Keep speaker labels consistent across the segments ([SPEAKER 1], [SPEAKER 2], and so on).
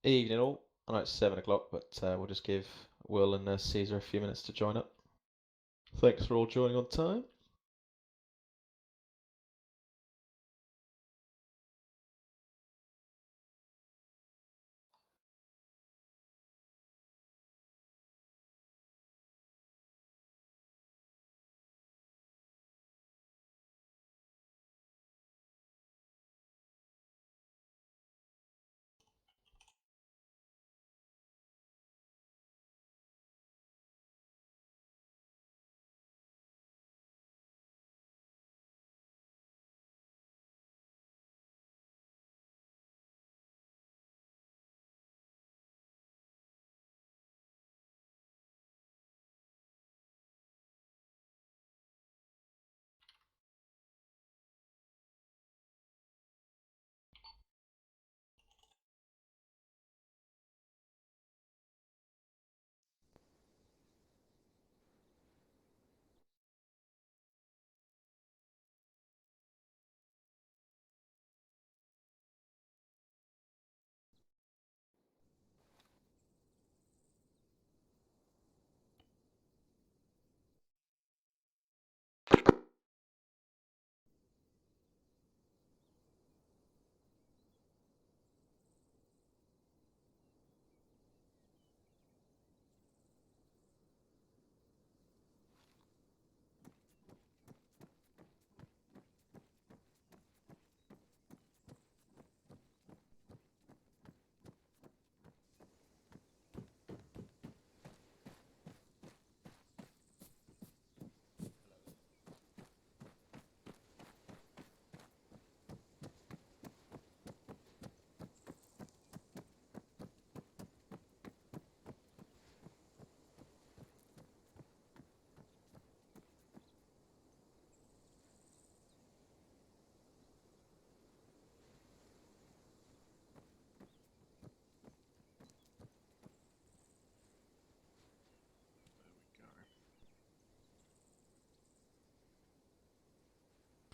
[SPEAKER 1] Evening all. I know it's 7 o'clock, but we'll just give Will and Caesar a few minutes to join up. Thanks for all joining on time.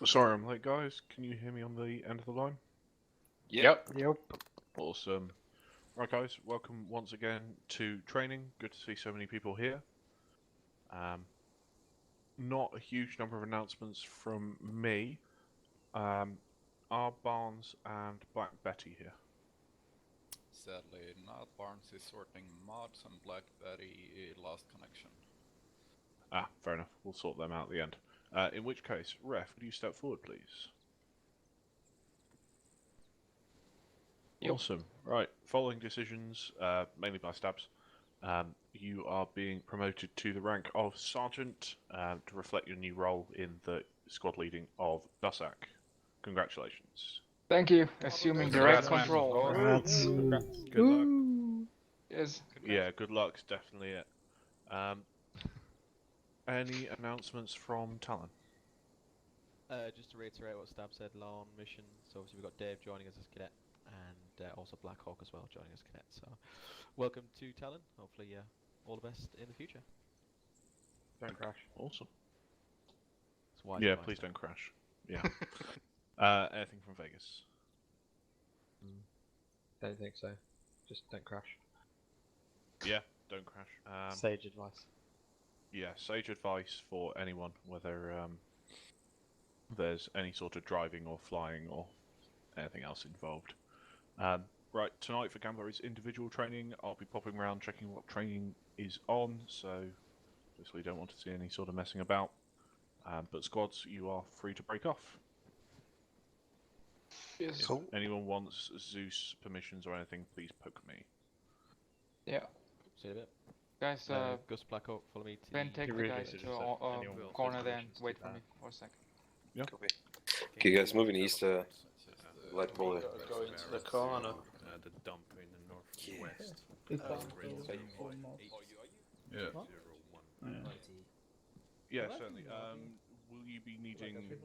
[SPEAKER 2] Sorry I'm late, guys. Can you hear me on the end of the line?
[SPEAKER 3] Yep.
[SPEAKER 2] Awesome. Right, guys, welcome once again to training. Good to see so many people here. Not a huge number of announcements from me. Are Barnes and Black Betty here?
[SPEAKER 3] Sadly, not. Barnes is sorting mods and Black Betty lost connection.
[SPEAKER 2] Ah, fair enough. We'll sort them out at the end. In which case, Ref, would you step forward, please?
[SPEAKER 3] Yep.
[SPEAKER 2] Awesome. Right, following decisions, mainly by stabs, you are being promoted to the rank of Sergeant to reflect your new role in the squad leading of Dusak. Congratulations.
[SPEAKER 4] Thank you. Assuming direct
[SPEAKER 3] Congrats, man.
[SPEAKER 4] control.
[SPEAKER 5] Congrats.
[SPEAKER 2] Good luck.
[SPEAKER 4] Yes.
[SPEAKER 2] Yeah, good luck's definitely it. Any announcements from Talon?
[SPEAKER 1] Just to reiterate what Stab said, on mission. So obviously we've got Dave joining us as cadet, and also Black Hawk as well joining as cadet. So welcome to Talon. Hopefully, all the best in the future.
[SPEAKER 5] Don't crash.
[SPEAKER 2] Awesome.
[SPEAKER 1] It's wise
[SPEAKER 2] Yeah,
[SPEAKER 1] advice,
[SPEAKER 2] please
[SPEAKER 1] Dave.
[SPEAKER 2] don't crash. Yeah. Anything from Vegas?
[SPEAKER 5] Don't think so. Just don't crash.
[SPEAKER 2] Yeah, don't crash.
[SPEAKER 5] Sage advice.
[SPEAKER 2] Yeah, sage advice for anyone, whether there's any sort of driving or flying or anything else involved. Right, tonight for Gambler is individual training. I'll be popping around checking what training is on, so obviously don't want to see any sort of messing about. But squads, you are free to break off.
[SPEAKER 4] Yes.
[SPEAKER 2] If anyone wants Zeus permissions or anything, please poke me.
[SPEAKER 4] Yeah.
[SPEAKER 1] See you in a bit.
[SPEAKER 4] Guys,
[SPEAKER 1] Gus Black Hawk, follow me to
[SPEAKER 4] Ben,
[SPEAKER 1] the...
[SPEAKER 4] take the
[SPEAKER 5] really
[SPEAKER 4] guys
[SPEAKER 5] should
[SPEAKER 4] to
[SPEAKER 5] have said anyone with
[SPEAKER 4] corner there and
[SPEAKER 5] permissions to
[SPEAKER 4] wait for
[SPEAKER 5] that.
[SPEAKER 4] me for a second.
[SPEAKER 2] Yeah.
[SPEAKER 6] Okay, guys, moving east, light pole.
[SPEAKER 7] Go into the corner.
[SPEAKER 8] The dump in the northwest.
[SPEAKER 2] Yeah.
[SPEAKER 8] What?
[SPEAKER 2] Yeah, certainly. Will you be needing? Do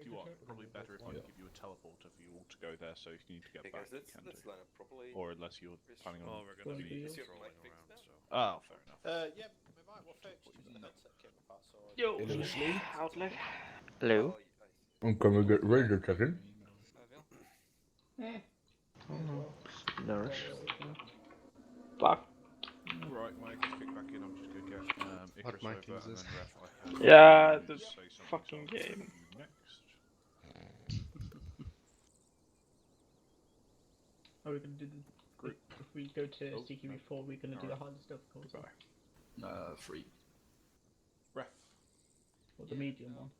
[SPEAKER 2] you want? Probably better if I give you a teleporter for you all to go there. So if you need to get
[SPEAKER 6] Okay,
[SPEAKER 2] back,
[SPEAKER 6] guys,
[SPEAKER 2] you can
[SPEAKER 6] let's
[SPEAKER 2] do.
[SPEAKER 6] line up properly.
[SPEAKER 2] Or unless you're planning on.
[SPEAKER 8] Well, we're gonna be
[SPEAKER 6] Is your
[SPEAKER 8] strolling
[SPEAKER 6] mic fixed
[SPEAKER 8] around,
[SPEAKER 6] now?
[SPEAKER 8] so.
[SPEAKER 2] Oh, fair enough.
[SPEAKER 7] Yeah, we might well fix just the headset cable part. So
[SPEAKER 4] Yo, outlet. Hello.
[SPEAKER 6] Oh,
[SPEAKER 9] Can we get radio checking?
[SPEAKER 4] Nourish.
[SPEAKER 9] Fuck.
[SPEAKER 2] Right, when I just kick back in, I'm just gonna get
[SPEAKER 5] What
[SPEAKER 2] Icarus
[SPEAKER 5] mic
[SPEAKER 2] over,
[SPEAKER 5] is
[SPEAKER 2] and
[SPEAKER 5] this?
[SPEAKER 2] then Ref, I can
[SPEAKER 9] Yeah, the
[SPEAKER 2] say something.
[SPEAKER 9] fucking
[SPEAKER 2] so I'll
[SPEAKER 9] game.
[SPEAKER 2] do you next.
[SPEAKER 10] Are we gonna do the
[SPEAKER 2] Group.
[SPEAKER 10] if we go to
[SPEAKER 2] Oh,
[SPEAKER 10] CQB4, we're gonna do the hard stuff also.
[SPEAKER 2] Goodbye.
[SPEAKER 3] Free.
[SPEAKER 2] Ref.
[SPEAKER 10] Or the medium one.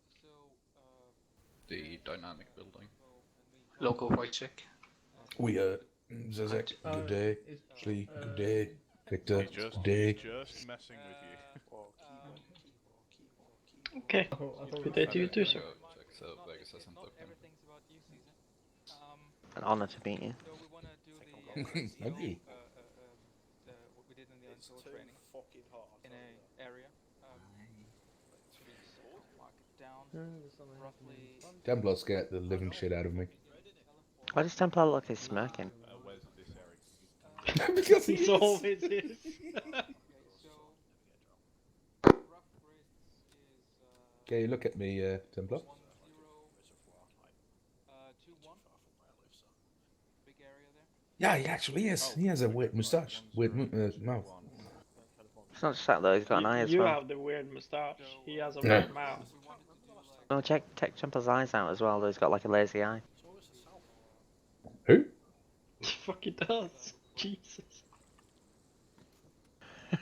[SPEAKER 3] The dynamic building.
[SPEAKER 4] Local voice check.
[SPEAKER 11] We Zizek, good day. Slee, good day. Victor,
[SPEAKER 2] He's just,
[SPEAKER 11] good day.
[SPEAKER 2] he's just messing with you.
[SPEAKER 9] Okay. Good day to you too, sir.
[SPEAKER 3] Check, so Vegas hasn't looked him.
[SPEAKER 12] An honor to meet you.
[SPEAKER 11] Thank you.
[SPEAKER 7] We did in the indoor training fucking hot in a area. Mark it down. Roughly.
[SPEAKER 11] Templar scared the living shit out of me.
[SPEAKER 12] Why does Templar look like he's smirking?
[SPEAKER 2] Where's this area?
[SPEAKER 11] Because
[SPEAKER 9] He's always is.
[SPEAKER 11] Okay, look at me, Templar. Yeah, he actually is. He has a weird moustache. Weird mouth.
[SPEAKER 12] It's not just that though, he's got an eye as
[SPEAKER 9] You
[SPEAKER 12] well.
[SPEAKER 9] have the weird moustache. He has a weird mouth.
[SPEAKER 12] No, check Templa's eyes out as well though, he's got like a lazy eye.
[SPEAKER 11] Who?
[SPEAKER 9] He fucking does. Jesus.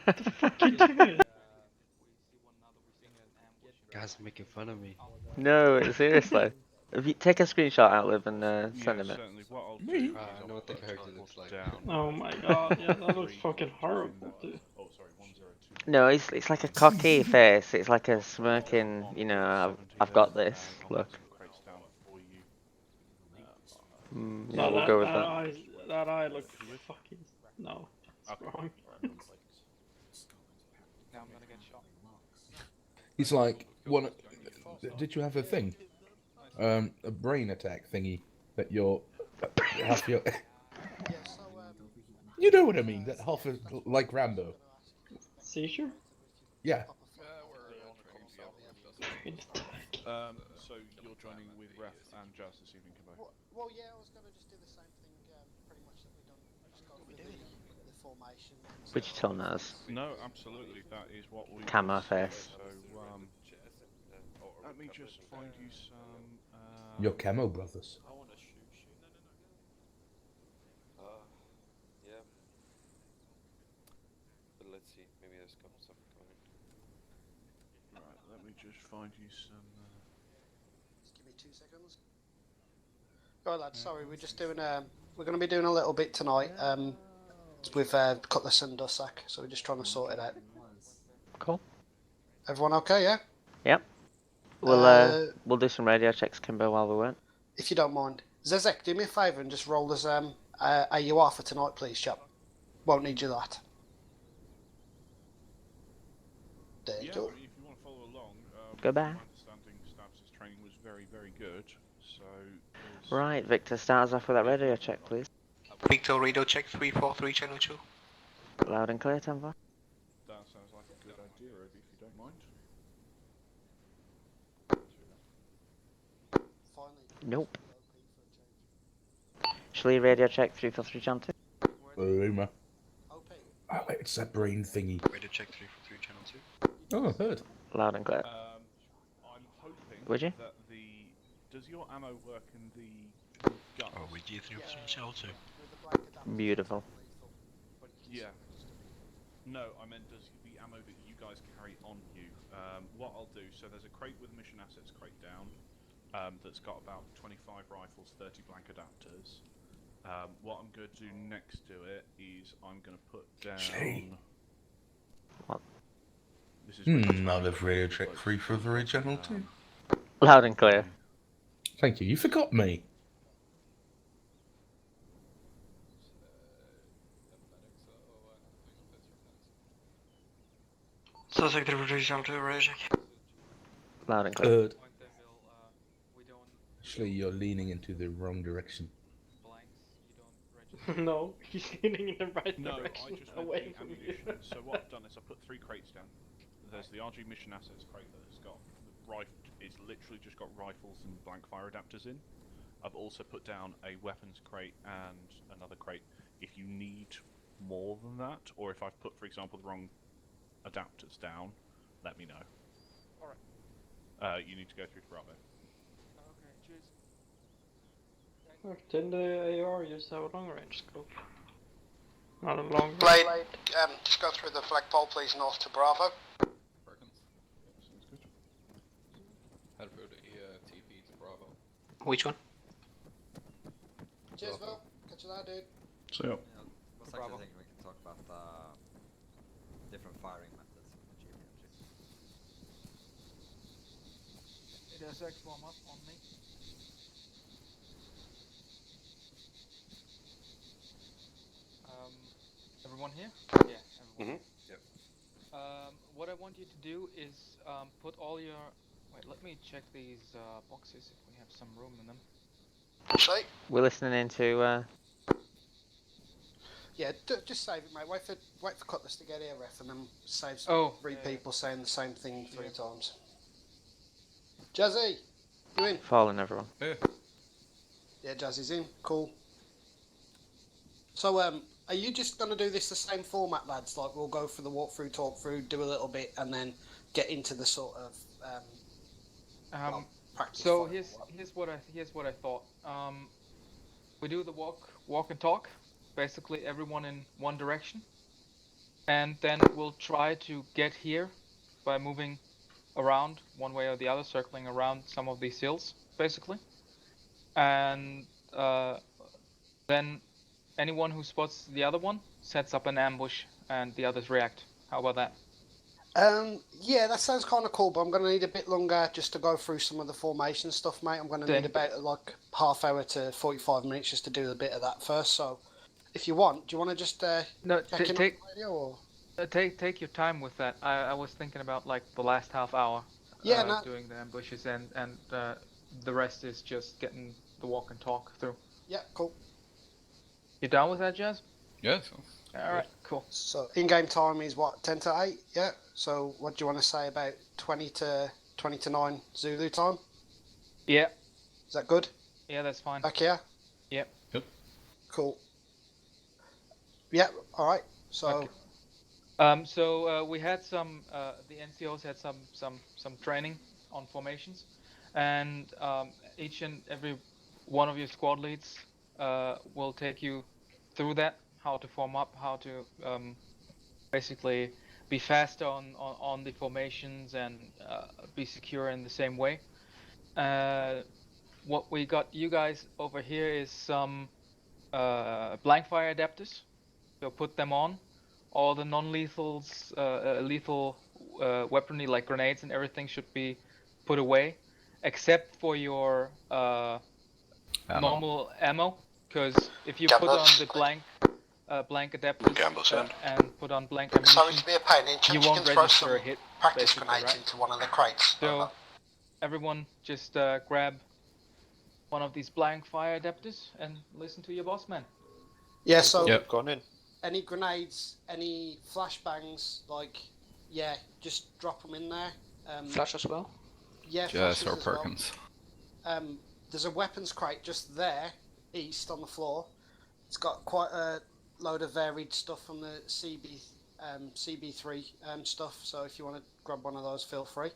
[SPEAKER 9] What the fuck you doing?
[SPEAKER 5] Guys are making fun of me.
[SPEAKER 12] No, seriously. If you take a screenshot out with and send him it.
[SPEAKER 2] Certainly. What I'll
[SPEAKER 11] Me?
[SPEAKER 2] do is
[SPEAKER 5] I know what the character looks like.
[SPEAKER 9] Oh my god, yeah, that looks fucking horrible, dude.
[SPEAKER 2] Oh, sorry, 102.
[SPEAKER 12] No, it's like a cocky face. It's like a smirking, you know, I've got this look. Yeah, we'll go with that.
[SPEAKER 9] That eye look fucking no. It's wrong.
[SPEAKER 7] Now I'm gonna get shot.
[SPEAKER 11] He's like one. Did you have a thing? A brain attack thingy that you're half your. You know what I mean? That half is like Rambo.
[SPEAKER 9] Seizure?
[SPEAKER 11] Yeah.
[SPEAKER 2] So you're joining with Ref and Jazz this evening, Kimbo?
[SPEAKER 7] Well, yeah, I was gonna just do the same thing, pretty much that we done. Just go for the formation.
[SPEAKER 12] Would you tell us?
[SPEAKER 2] No, absolutely. That is what we.
[SPEAKER 12] Camo face.
[SPEAKER 2] So let me just find you some.
[SPEAKER 11] Your camo brothers.
[SPEAKER 7] I wanna shoot. Yeah. But let's see. Maybe there's something coming in.
[SPEAKER 2] Right. Let me just find you some.
[SPEAKER 7] Just give me 2 seconds. Right, lads. Sorry, we're just doing. We're gonna be doing a little bit tonight. With Cutlass and Dussack, so we're just trying to sort it out.
[SPEAKER 12] Cool.
[SPEAKER 7] Everyone okay? Yeah.
[SPEAKER 12] Yep. We'll do some radio checks, Kimbo, while we wait.
[SPEAKER 7] If you don't mind, Zezek, do me a favour and just roll us AUR for tonight, please, chap. Won't need you that. There you go.
[SPEAKER 2] If you want to follow along.
[SPEAKER 12] Go back.
[SPEAKER 2] My understanding Stabs' training was very, very good. So.
[SPEAKER 12] Right, Victor, start us off with that radio check, please.
[SPEAKER 13] Victor, radio check 343, channel 2.
[SPEAKER 12] Loud and clear, Templar.
[SPEAKER 2] That sounds like a good idea, Obi, if you don't mind.
[SPEAKER 12] Nope. Shlee, radio check 343, channel 2.
[SPEAKER 11] Boomer. Oh, it's that brain thingy.
[SPEAKER 13] Radio check 343, channel 2.
[SPEAKER 11] Oh, I've heard.
[SPEAKER 12] Loud and clear.
[SPEAKER 2] I'm hoping
[SPEAKER 12] Would you?
[SPEAKER 2] that does your ammo work in the guns?
[SPEAKER 13] Oh, we G 343, channel 2.
[SPEAKER 12] Beautiful.
[SPEAKER 2] Yeah. No, I meant does the ammo that you guys carry on you. What I'll do, so there's a crate with mission assets crate down that's got about 25 rifles, 30 blank adapters. What I'm going to do next to it is I'm going to put down...
[SPEAKER 12] What?
[SPEAKER 2] This is
[SPEAKER 11] Now they've radio check 343 channel 2.
[SPEAKER 12] Loud and clear.
[SPEAKER 11] Thank you. You forgot me.
[SPEAKER 13] Suspect 343, channel 2, radio check.
[SPEAKER 12] Loud and clear.
[SPEAKER 11] Heard. Actually, you're leaning into the wrong direction.
[SPEAKER 9] No, he's leaning in the right
[SPEAKER 2] No,
[SPEAKER 9] direction,
[SPEAKER 2] I just
[SPEAKER 9] away
[SPEAKER 2] went
[SPEAKER 9] from you.
[SPEAKER 2] ammunition. So what I've done is I put 3 crates down. There's the RG mission assets crate that has got it's literally just got rifles and blank fire adapters in. I've also put down a weapons crate and another crate if you need more than that, or if I've put, for example, the wrong adapters down, let me know.
[SPEAKER 1] Alright.
[SPEAKER 2] You need to go through to Bravo.
[SPEAKER 1] Okay, cheers.
[SPEAKER 9] Didn't the AR used to have a long range scope? Not a long range.
[SPEAKER 7] Blade, just go through the flagpole, please, north to Bravo.
[SPEAKER 3] Perkins.
[SPEAKER 2] Sounds good.
[SPEAKER 3] Head for the TP to Bravo.
[SPEAKER 13] Which one?
[SPEAKER 7] Cheers, Will. Catch you later, dude.
[SPEAKER 2] So, yeah.
[SPEAKER 14] What's actually thinking we can talk about different firing methods with the GPMG.
[SPEAKER 1] It has X warm up on me. Everyone here? Yeah, everyone.
[SPEAKER 6] Yep.
[SPEAKER 1] What I want you to do is put all your... Wait, let me check these boxes if we have some room in them.
[SPEAKER 7] Say?
[SPEAKER 12] We're listening into.
[SPEAKER 7] Yeah, just save it, mate. Wait for Cutlass to get here, ref, and then save three people saying the same thing 3 times. Jazzy, you in?
[SPEAKER 12] Falling, everyone.
[SPEAKER 3] Yeah.
[SPEAKER 7] Yeah, Jazzy's in. Cool. So, are you just going to do this the same format, lads? Like, we'll go for the walkthrough, talk through, do a little bit, and then get into the sort of practice.
[SPEAKER 1] So here's what I thought. We do the walk and talk, basically everyone in one direction, and then we'll try to get here by moving around one way or the other, circling around some of these hills, basically, and then anyone who spots the other one sets up an ambush, and the others react. How about that?
[SPEAKER 7] Yeah, that sounds kind of cool, but I'm going to need a bit longer just to go through some of the formation stuff, mate. I'm going to need about like half hour to 45 minutes just to do a bit of that first. So, if you want, do you want to just
[SPEAKER 1] take take your time with that. I was thinking about like the last half hour. Doing the ambushes, and the rest is just getting the walk and talk through.
[SPEAKER 7] Yeah, cool.
[SPEAKER 1] You down with that, Jazz?
[SPEAKER 3] Yeah.
[SPEAKER 1] All right, cool.
[SPEAKER 7] So in-game time is what, 10 to 8? Yeah. So what do you want to say about 20 to 9 Zulu time?
[SPEAKER 1] Yeah.
[SPEAKER 7] Is that good?
[SPEAKER 1] Yeah, that's fine.
[SPEAKER 7] Back here?
[SPEAKER 1] Yep.
[SPEAKER 3] Yep.
[SPEAKER 7] Cool. Yep. All right. So.
[SPEAKER 1] Okay. We had some. The NCOs had some training on formations, and each and every one of your squad leads will take you through that, how to form up, how to basically be faster on the formations and be secure in the same way. What we got you guys over here is some blank fire adapters. So put them on. All the non-lethals, lethal weaponry like grenades and everything should be put away, except for your normal ammo. Because if you put on the blank adapters and put on blank ammunition,
[SPEAKER 7] Sorry to be a pain,
[SPEAKER 1] you won't register a hit.
[SPEAKER 7] Practice grenades into one of the crates.
[SPEAKER 1] So everyone just grab one of these blank fire adapters and listen to your boss man.
[SPEAKER 7] Yeah, so
[SPEAKER 3] gone in.
[SPEAKER 7] Any grenades, any flashbangs, just drop them in there.
[SPEAKER 13] Flash as well?
[SPEAKER 7] Yeah,
[SPEAKER 3] Jazz or
[SPEAKER 7] as
[SPEAKER 3] Perkins.
[SPEAKER 7] Well. There's a weapons crate just there, east on the floor. It's got quite a load of varied stuff from the CB3 stuff, so if you want to grab one of those, feel free.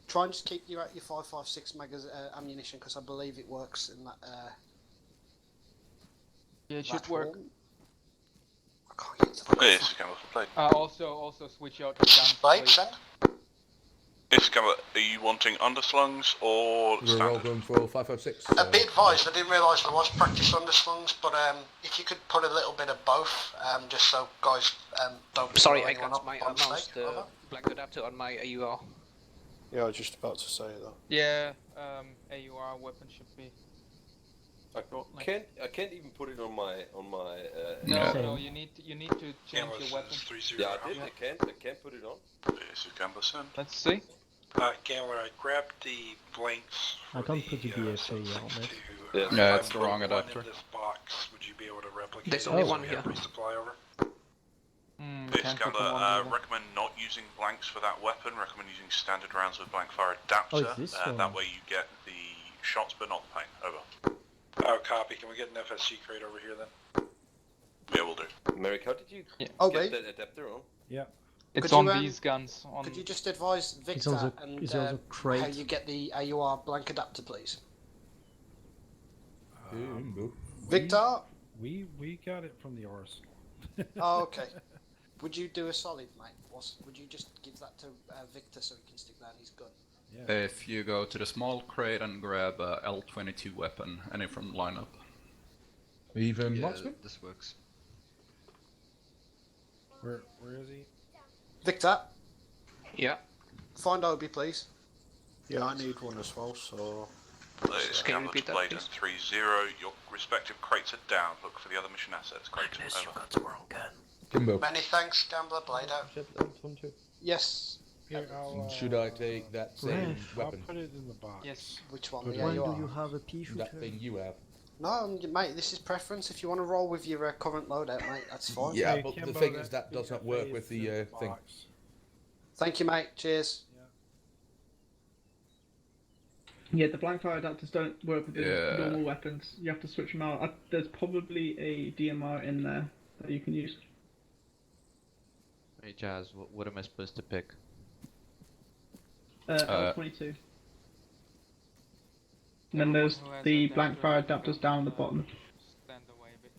[SPEAKER 7] Try and just keep you at your 5.56 megas ammunition, because I believe it works in that.
[SPEAKER 1] Yeah, it should work.
[SPEAKER 7] I can't get to the
[SPEAKER 15] Okay, this is Campbell for play.
[SPEAKER 1] Also switch out your guns.
[SPEAKER 7] Please.
[SPEAKER 15] This is Campbell. Are you wanting underslungs or
[SPEAKER 11] We're all
[SPEAKER 15] standard?
[SPEAKER 11] going for 5.56.
[SPEAKER 7] Be advised, I didn't realise there was practice underslungs, but if you could put a little bit of both, just so guys don't.
[SPEAKER 13] Sorry, I got my mouse, the blank adapter on my AUR.
[SPEAKER 6] Yeah, I was just about to say that.
[SPEAKER 1] Yeah, AUR weapon should be.
[SPEAKER 6] I can't even put it on my
[SPEAKER 1] No, you need to change your weapon.
[SPEAKER 6] Yeah, I did. I can't put it on.
[SPEAKER 15] This is Campbell Sun.
[SPEAKER 1] Let's see.
[SPEAKER 13] Gambler, I grabbed the blanks.
[SPEAKER 10] I can't put the DSA on it.
[SPEAKER 3] Yeah, it's the wrong adapter.
[SPEAKER 13] In this box, would you be able to replicate? There's only one here. Resupply over.
[SPEAKER 15] This Gambler, recommend not using blanks for that weapon. Recommend using standard rounds with blank fire adapter.
[SPEAKER 10] Oh, is this one?
[SPEAKER 15] That way you get the shots but not the pain. Over.
[SPEAKER 13] Oh, copy. Can we get an FSG crate over here then?
[SPEAKER 15] Yeah, we'll do.
[SPEAKER 6] Merrick, how did you
[SPEAKER 7] Oh,
[SPEAKER 6] get
[SPEAKER 7] wait.
[SPEAKER 6] that adapter on?
[SPEAKER 10] Yeah.
[SPEAKER 9] It's
[SPEAKER 7] Could
[SPEAKER 9] on
[SPEAKER 7] you,
[SPEAKER 9] these guns. On
[SPEAKER 7] Could you just advise Victor
[SPEAKER 10] also-
[SPEAKER 7] and
[SPEAKER 10] it's also
[SPEAKER 7] how
[SPEAKER 10] crate.
[SPEAKER 7] you get the AUR blank adapter, please?
[SPEAKER 10] Victor?
[SPEAKER 7] Victor?
[SPEAKER 10] We got it from the arsenal.
[SPEAKER 7] Oh, okay. Would you do a solid, mate? Would you just give that to Victor so he can stick that in his gun?
[SPEAKER 10] Yeah.
[SPEAKER 3] If you go to the small crate and grab a L25 weapon, any from the lineup.
[SPEAKER 11] Even
[SPEAKER 5] Yeah,
[SPEAKER 11] marksman?
[SPEAKER 5] this works.
[SPEAKER 10] Where is he?
[SPEAKER 7] Victor,
[SPEAKER 4] Yeah.
[SPEAKER 7] find Obi, please.
[SPEAKER 16] Yeah, I need one as well, so...
[SPEAKER 15] Ladies,
[SPEAKER 4] Can you
[SPEAKER 15] Gambler
[SPEAKER 4] repeat
[SPEAKER 15] to
[SPEAKER 4] that,
[SPEAKER 15] Bladen
[SPEAKER 4] please?
[SPEAKER 15] 3-0. Your respective crates are down. Look for the other mission assets. Crate over.
[SPEAKER 11] Kimbo.
[SPEAKER 7] Many thanks, Gambler. Blade out. Yes.
[SPEAKER 10] Here, I'll,
[SPEAKER 11] Should I take that same
[SPEAKER 10] Ref,
[SPEAKER 11] weapon?
[SPEAKER 10] I'll put it in the box.
[SPEAKER 9] Yes.
[SPEAKER 7] Which one?
[SPEAKER 10] But
[SPEAKER 7] The
[SPEAKER 10] when
[SPEAKER 7] AUR?
[SPEAKER 10] do you have a pea shooter?
[SPEAKER 11] That thing you have.
[SPEAKER 7] No, mate, this is preference. If you want to roll with your current loadout, mate, that's fine.
[SPEAKER 11] Yeah,
[SPEAKER 10] Hey,
[SPEAKER 11] but the
[SPEAKER 10] Kimbo,
[SPEAKER 11] thing is
[SPEAKER 10] that
[SPEAKER 11] that does not
[SPEAKER 10] PFA
[SPEAKER 11] work
[SPEAKER 10] is
[SPEAKER 11] with
[SPEAKER 10] in
[SPEAKER 11] the thing.
[SPEAKER 10] box.
[SPEAKER 7] Thank you, mate. Cheers.
[SPEAKER 17] Yeah, the blank fire adapters don't work with the
[SPEAKER 3] Yeah.
[SPEAKER 17] normal weapons. You have to switch them out. There's probably a DMR in there that you can use.
[SPEAKER 18] Hey Jazz, what am I supposed to pick?
[SPEAKER 17] L22. And then there's the blank fire adapters down the bottom.
[SPEAKER 9] Stand away a bit.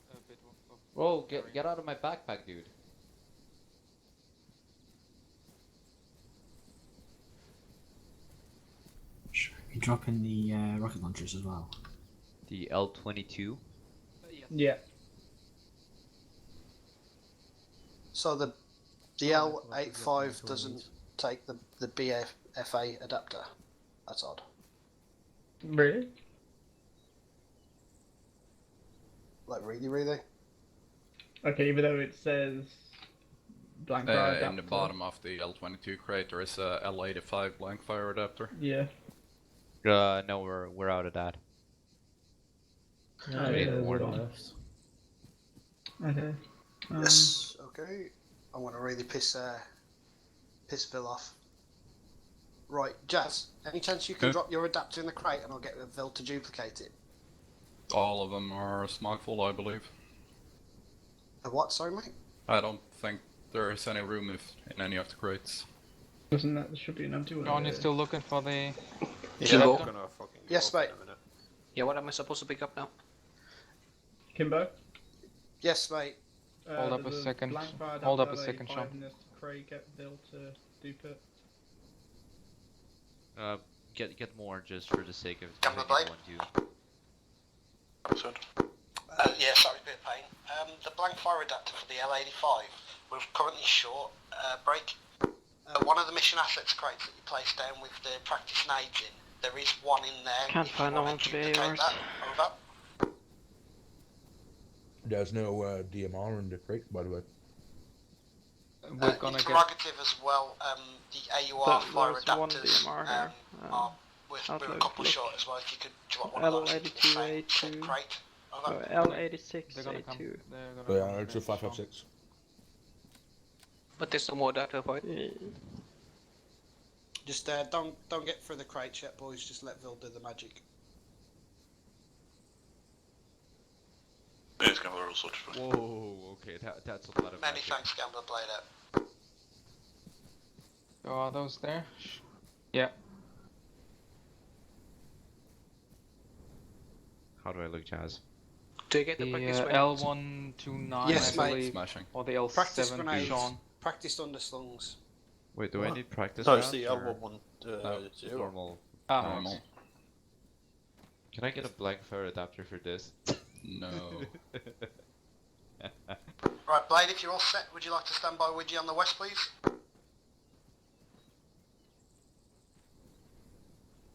[SPEAKER 18] Whoa, get out of my backpack, dude.
[SPEAKER 16] You dropping the rocket launchers as well?
[SPEAKER 18] The L22?
[SPEAKER 17] Yeah.
[SPEAKER 7] So the L85 doesn't take the BFA adapter. That's odd.
[SPEAKER 17] Really?
[SPEAKER 7] Like really?
[SPEAKER 17] Okay, even though it says blank fire adapter.
[SPEAKER 3] In the bottom of the L22 crate, there is a L85 blank fire adapter.
[SPEAKER 17] Yeah.
[SPEAKER 18] No, we're out of that.
[SPEAKER 17] Oh,
[SPEAKER 18] We
[SPEAKER 17] yeah,
[SPEAKER 18] need more.
[SPEAKER 17] Okay.
[SPEAKER 7] Yes. Okay. I want to really piss Bill off. Right, Jazz. Any chance you can drop your adapter in the crate and I'll get Vil to duplicate it?
[SPEAKER 3] All of them are smog full, I believe.
[SPEAKER 7] The what? Sorry, mate.
[SPEAKER 3] I don't think there is any room in any of the crates.
[SPEAKER 17] Doesn't that there should be an empty one?
[SPEAKER 9] John, you still looking for the...
[SPEAKER 4] Kimbo?
[SPEAKER 7] Yes, mate.
[SPEAKER 4] Yeah, what am I supposed to pick up now?
[SPEAKER 17] Kimbo?
[SPEAKER 7] Yes, mate.
[SPEAKER 9] Hold up a
[SPEAKER 17] there's
[SPEAKER 9] second.
[SPEAKER 17] blank fire
[SPEAKER 9] Hold up a
[SPEAKER 17] adapter
[SPEAKER 9] second,
[SPEAKER 17] L85
[SPEAKER 9] Sean.
[SPEAKER 17] in this crate. Get Bill to dupe it.
[SPEAKER 18] Get more just for the sake of
[SPEAKER 7] Gambler
[SPEAKER 18] having
[SPEAKER 7] Blade?
[SPEAKER 18] one too.
[SPEAKER 7] Yeah, sorry, bit of pain. The blank fire adapter for the L85, we're currently short. Break. One of the mission assets crates that you placed down with the practice nades in, there is one in there.
[SPEAKER 9] Can't
[SPEAKER 7] if you
[SPEAKER 9] find no
[SPEAKER 7] wanna
[SPEAKER 9] one for the
[SPEAKER 7] duplicate
[SPEAKER 9] ARs.
[SPEAKER 7] that. Over.
[SPEAKER 11] There's no DMR in the crate, by the way.
[SPEAKER 9] We're gonna get...
[SPEAKER 7] Interrogative as well. The AUR fire
[SPEAKER 9] There's one
[SPEAKER 7] adapters
[SPEAKER 9] DMR here.
[SPEAKER 7] we're
[SPEAKER 9] Outlook
[SPEAKER 7] a couple
[SPEAKER 9] look.
[SPEAKER 7] short as well. If you could drop one of those into the same
[SPEAKER 9] L82A2.
[SPEAKER 7] crate.
[SPEAKER 9] Oh,
[SPEAKER 7] Over.
[SPEAKER 9] L86A2.
[SPEAKER 11] Yeah, it's a
[SPEAKER 9] Sean.
[SPEAKER 11] 556.
[SPEAKER 4] But there's no more data for it.
[SPEAKER 7] Just don't get through the crate yet, boys. Just let Vil do the magic.
[SPEAKER 15] It's going to be all sorted.
[SPEAKER 18] Whoa, okay, that's a lot of
[SPEAKER 7] Many
[SPEAKER 18] magic.
[SPEAKER 7] thanks, Gambler Blade out.
[SPEAKER 9] So are those there? Yeah.
[SPEAKER 18] How do I look, Jazz?
[SPEAKER 4] Do you get the
[SPEAKER 9] The
[SPEAKER 4] practice
[SPEAKER 9] L129,
[SPEAKER 7] Yes,
[SPEAKER 9] I
[SPEAKER 7] mate.
[SPEAKER 9] believe,
[SPEAKER 3] Smashing.
[SPEAKER 9] or the
[SPEAKER 7] Practice
[SPEAKER 9] L7,
[SPEAKER 7] grenades.
[SPEAKER 9] Sean.
[SPEAKER 7] Practice underslungs.
[SPEAKER 18] Wait, do I need practice
[SPEAKER 16] No, it's
[SPEAKER 18] rounds
[SPEAKER 16] the
[SPEAKER 18] or
[SPEAKER 16] L110.
[SPEAKER 18] normal?
[SPEAKER 9] Ah,
[SPEAKER 3] Normal.
[SPEAKER 18] Can I get a blank fire adapter for this?
[SPEAKER 3] No.
[SPEAKER 7] Right, Blade, if you're all set, would you like to stand by Widgie on the west, please?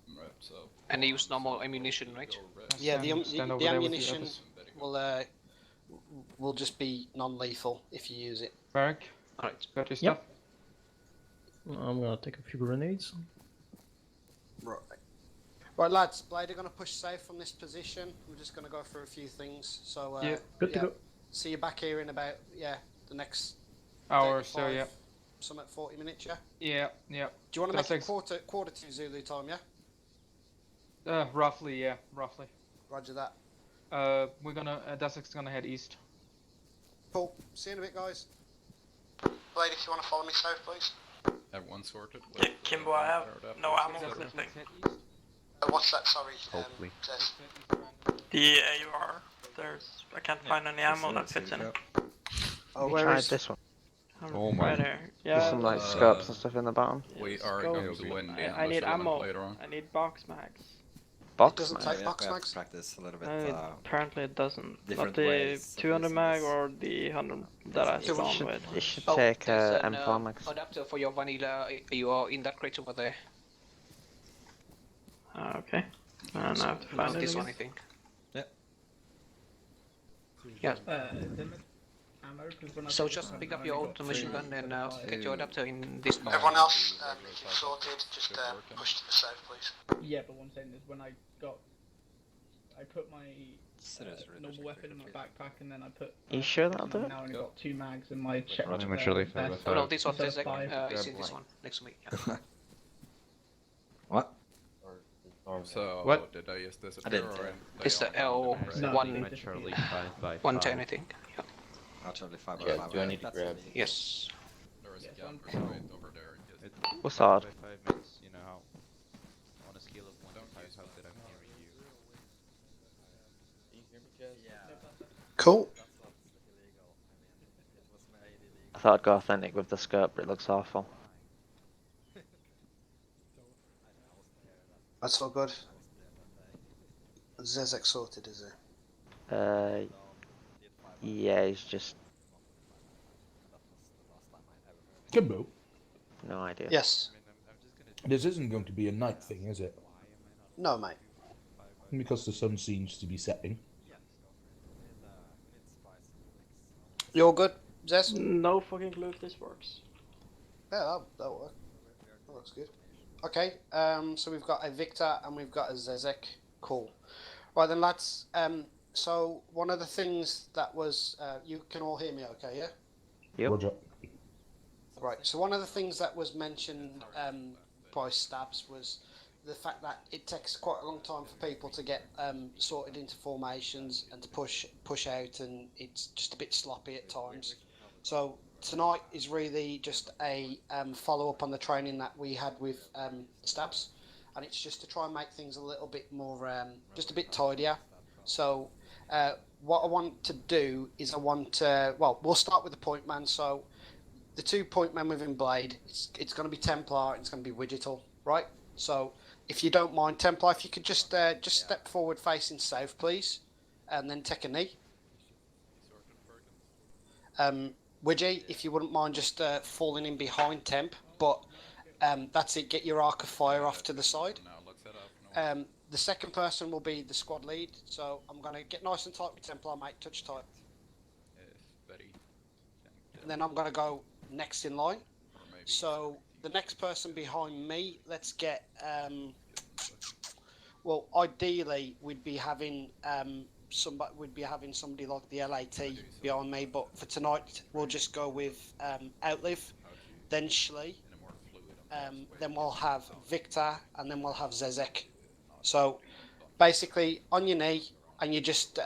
[SPEAKER 3] Right, so.
[SPEAKER 4] And they use normal ammunition, right?
[SPEAKER 7] Yeah, the
[SPEAKER 9] Stand over there with the
[SPEAKER 7] ammunition
[SPEAKER 9] others.
[SPEAKER 7] will just be non-lethal if you use it.
[SPEAKER 9] Barrack,
[SPEAKER 4] Alright.
[SPEAKER 9] got your stuff?
[SPEAKER 10] I'm gonna take a few grenades.
[SPEAKER 7] Right. Right, lads, Blade are going to push safe from this position. We're just going to go through a few things. So,
[SPEAKER 9] Yeah.
[SPEAKER 10] Good to go.
[SPEAKER 7] See you back here in about, the next
[SPEAKER 9] Hour or so,
[SPEAKER 7] 35,
[SPEAKER 9] yeah.
[SPEAKER 7] Some at 40 minutes, yeah?
[SPEAKER 9] Yeah, yeah.
[SPEAKER 7] Do you want to
[SPEAKER 9] That's
[SPEAKER 7] make it quarter to Zulu time, yeah?
[SPEAKER 9] Roughly, yeah, roughly.
[SPEAKER 7] Roger that.
[SPEAKER 9] We're gonna, Dasek's gonna head east.
[SPEAKER 7] Cool. See you in a bit, guys. Blade, if you want to follow me south, please.
[SPEAKER 3] Everyone sorted?
[SPEAKER 9] Yeah, Kimbo, I have no ammo for the thing.
[SPEAKER 7] What's that? Sorry.
[SPEAKER 2] Hopefully.
[SPEAKER 7] Jess.
[SPEAKER 9] The AUR. I can't find any ammo that fits in it.
[SPEAKER 7] Oh,
[SPEAKER 12] You
[SPEAKER 7] where
[SPEAKER 12] tried
[SPEAKER 7] is?
[SPEAKER 12] this one.
[SPEAKER 18] Oh my.
[SPEAKER 9] Right there.
[SPEAKER 12] There's
[SPEAKER 9] Yeah.
[SPEAKER 12] some like scopes and stuff in the bottom.
[SPEAKER 3] We are
[SPEAKER 9] Go.
[SPEAKER 3] going to win the
[SPEAKER 9] I need ammo.
[SPEAKER 3] later on.
[SPEAKER 9] I need box mags.
[SPEAKER 12] Box
[SPEAKER 7] It doesn't
[SPEAKER 12] mag.
[SPEAKER 7] take box
[SPEAKER 14] we have
[SPEAKER 7] mags.
[SPEAKER 14] to practice a little bit.
[SPEAKER 9] Apparently it doesn't. Not
[SPEAKER 14] different
[SPEAKER 9] the
[SPEAKER 14] ways of
[SPEAKER 9] 200
[SPEAKER 14] using
[SPEAKER 9] mag
[SPEAKER 14] this.
[SPEAKER 9] or the 100 that I
[SPEAKER 12] You
[SPEAKER 9] spawned
[SPEAKER 12] should,
[SPEAKER 9] with.
[SPEAKER 12] you should
[SPEAKER 4] Oh,
[SPEAKER 12] take
[SPEAKER 4] there's an
[SPEAKER 12] M4 mags.
[SPEAKER 4] adapter for your vanilla. You are in that crate over there.
[SPEAKER 9] Okay. And I have to find it
[SPEAKER 4] This
[SPEAKER 9] again.
[SPEAKER 4] one, I think.
[SPEAKER 14] Yep.
[SPEAKER 4] Yeah.
[SPEAKER 17] Ammo, 'cause when I
[SPEAKER 4] So
[SPEAKER 17] picked
[SPEAKER 4] just
[SPEAKER 17] up
[SPEAKER 4] pick
[SPEAKER 17] ammo,
[SPEAKER 4] up
[SPEAKER 17] I
[SPEAKER 4] your
[SPEAKER 17] only
[SPEAKER 4] old
[SPEAKER 17] got
[SPEAKER 4] machine
[SPEAKER 17] 2
[SPEAKER 4] gun and
[SPEAKER 17] instead of
[SPEAKER 4] get your
[SPEAKER 17] 5.
[SPEAKER 4] adapter in this box.
[SPEAKER 7] Everyone else, if you've sorted, just push to the south, please.
[SPEAKER 17] Yeah, but what I'm saying is when I put my normal weapon in my backpack and then I put.
[SPEAKER 12] You sure that'll
[SPEAKER 17] and
[SPEAKER 12] do
[SPEAKER 17] I've
[SPEAKER 12] it?
[SPEAKER 17] now only got 2 mags in my check.
[SPEAKER 18] Running maturely 5
[SPEAKER 4] Oh no, this one
[SPEAKER 17] Instead of
[SPEAKER 4] says
[SPEAKER 17] 5.
[SPEAKER 4] is in this one next to me. Yeah.
[SPEAKER 14] What?
[SPEAKER 3] So,
[SPEAKER 18] What?
[SPEAKER 3] did I just disappear?
[SPEAKER 14] I didn't,
[SPEAKER 3] or
[SPEAKER 4] It's the L1
[SPEAKER 18] Maturely 5 by
[SPEAKER 4] 110, I think. Yeah.
[SPEAKER 14] Actually 5 by
[SPEAKER 5] Yeah,
[SPEAKER 14] 5.
[SPEAKER 5] do I need to grab?
[SPEAKER 4] Yes.
[SPEAKER 3] There is a
[SPEAKER 17] Yes,
[SPEAKER 3] gap
[SPEAKER 17] I'm-
[SPEAKER 3] right over there. Just
[SPEAKER 12] What's hard?
[SPEAKER 18] 5 by 5 means, you know how, on a scale of 1 to 5, how did I hear you?
[SPEAKER 7] Cool.
[SPEAKER 12] I thought I'd go authentic with the scope, but it looks awful.
[SPEAKER 7] That's all good. Zezek sorted, is it?
[SPEAKER 12] Yeah, he's just
[SPEAKER 11] Kimbo,
[SPEAKER 12] no idea.
[SPEAKER 7] Yes.
[SPEAKER 11] this isn't going to be a night thing, is it?
[SPEAKER 7] No, mate.
[SPEAKER 11] Because the sun seems to be setting.
[SPEAKER 7] You're good, Zez?
[SPEAKER 9] No fucking clue if this works.
[SPEAKER 7] Yeah, that'll work. That looks good. Okay, so we've got a Victor and we've got a Zezek. Cool. Right then, lads. So one of the things that was, you can all hear me, okay? Yeah.
[SPEAKER 12] Yep.
[SPEAKER 11] Roger.
[SPEAKER 7] Right. So one of the things that was mentioned by Stabs was the fact that it takes quite a long time for people to get sorted into formations and to push out, and it's just a bit sloppy at times. So tonight is really just a follow up on the training that we had with Stabs, and it's just to try and make things a little bit more, just a bit tidier. So what I want to do is we'll start with the point man. So the 2 point men within Blade, it's going to be Templar and it's going to be Wigital, right? So if you don't mind, Templar, if you could just step forward facing south, please, and then take a knee. Widgie, if you wouldn't mind just falling in behind Temp, but that's it, get your arc of fire off to the side. The second person will be the squad lead, so I'm going to get nice and tight with Templar, mate, touch tight. And then I'm going to go next in line. So the next person behind me, let's get, well, ideally we'd be having somebody like the LAT behind me, but for tonight we'll just go with Outlive, then Shlee, then we'll have Victor, and then we'll have Zezek. So basically on your knee, and you just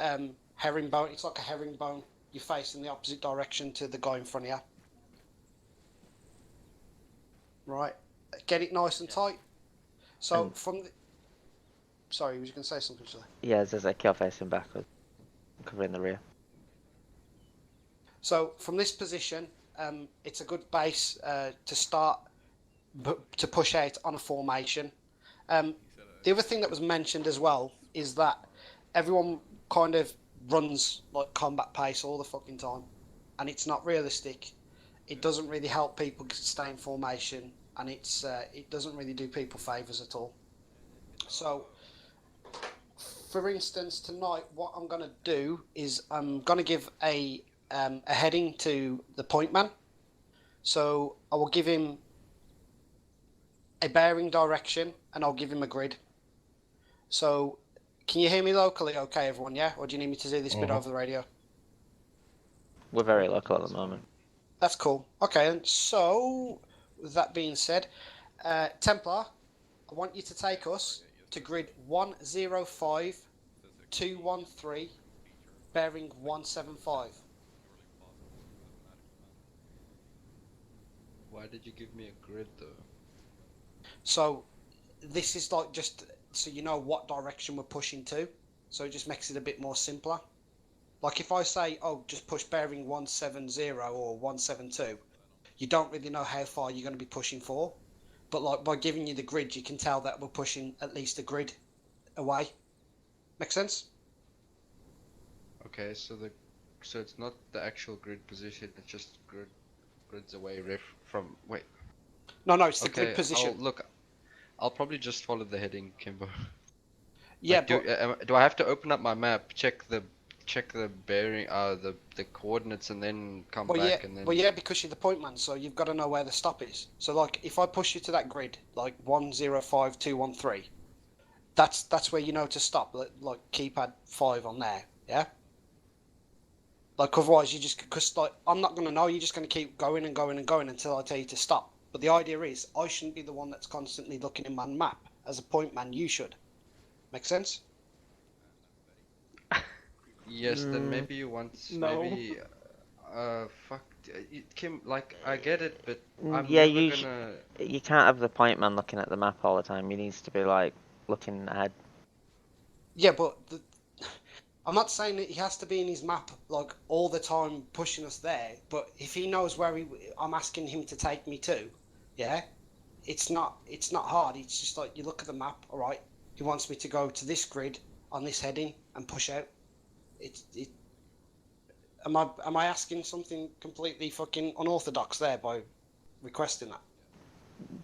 [SPEAKER 7] herringbone. It's like a herringbone. You face in the opposite direction to the guy in front of you. Right, get it nice and tight. So from the... Sorry, was you going to say something, Shlee?
[SPEAKER 12] Yeah, Zezek, you're facing backwards, covering the rear.
[SPEAKER 7] So from this position, it's a good base to start to push out on a formation. The other thing that was mentioned as well is that everyone kind of runs like combat pace all the fucking time, and it's not realistic. It doesn't really help people stay in formation, and it doesn't really do people favours at all. So, for instance, tonight what I'm going to do is I'm going to give a heading to the point man. So I will give him a bearing direction, and I'll give him a grid. So, can you hear me locally okay, everyone, yeah? Or do you need me to do this bit over the radio?
[SPEAKER 12] We're very local at the moment.
[SPEAKER 7] That's cool. Okay, and so, with that being said, Templar, I want you to take us to grid 105, 213, bearing 175.
[SPEAKER 5] Why did you give me a grid though?
[SPEAKER 7] So this is like just so you know what direction we're pushing to. So it just makes it a bit more simpler. Like if I say, oh, just push bearing 170 or 172, you don't really know how far you're going to be pushing for. But like by giving you the grid, you can tell that we're pushing at least a grid away. Make sense?
[SPEAKER 5] Okay, so it's not the actual grid position. It's just grids away from. Wait.
[SPEAKER 7] No, it's the
[SPEAKER 5] Okay,
[SPEAKER 7] grid position.
[SPEAKER 5] I'll probably just follow the heading, Kimbo.
[SPEAKER 7] Yeah,
[SPEAKER 5] like, do I have to open up my map, check the bearing, the coordinates, and then come back and then?
[SPEAKER 7] Well, yeah, because you're the point man, so you've got to know where the stop is. So like, if I push you to that grid, like 105213, that's where you know to stop. Like keypad 5 on there, yeah. Like otherwise, you just because like I'm not gonna know. You're just gonna keep going and going and going until I tell you to stop. But the idea is, I shouldn't be the one that's constantly looking in my map. As a point man, you should. Make sense?
[SPEAKER 5] Yes, then maybe you want maybe fuck Kim, like I get it, but I'm
[SPEAKER 12] Yeah,
[SPEAKER 5] never gonna.
[SPEAKER 12] you can't have the point man looking at the map all the time. He needs to be like looking ahead.
[SPEAKER 7] Yeah, but I'm not saying that he has to be in his map like all the time pushing us there. But if he knows where I'm asking him to take me to, yeah, it's not hard. It's just like you look at the map. All right, he wants me to go to this grid on this heading and push out. Am I asking something completely fucking unorthodox there by requesting that?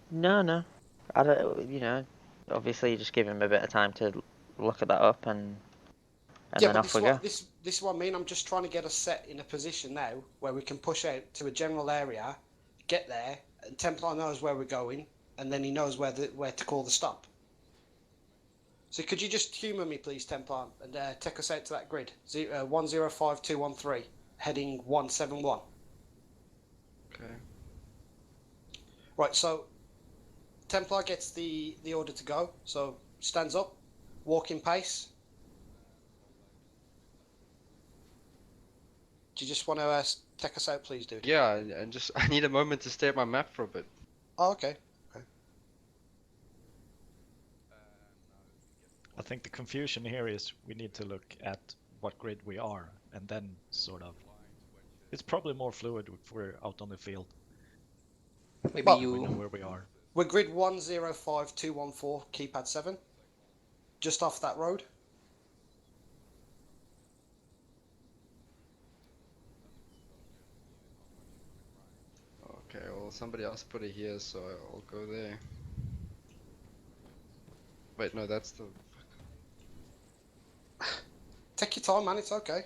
[SPEAKER 12] No. I don't. You know, obviously you just give him a bit of time to look at that up and then off we go.
[SPEAKER 7] This is what I mean. I'm just trying to get us set in a position now where we can push out to a general area, get there, and Templar knows where we're going, and then he knows where to call the stop. So could you just humour me, please, Templar, and take us out to that grid, 105213, heading 171.
[SPEAKER 5] Okay.
[SPEAKER 7] Right, so Templar gets the order to go, so stands up, walking pace. Do you just want to take us out, please, dude?
[SPEAKER 5] Yeah, and just I need a moment to stare at my map for a bit.
[SPEAKER 7] Oh, okay.
[SPEAKER 19] I think the confusion here is we need to look at what grid we are, and then sort of. It's probably more fluid if we're out on the field.
[SPEAKER 12] Maybe
[SPEAKER 19] we know where we are.
[SPEAKER 7] We're grid 105214, keypad 7. Just off that road.
[SPEAKER 5] Okay, well somebody else put it here, so I'll go there. Wait, no, that's the.
[SPEAKER 7] Take your time, man. It's okay.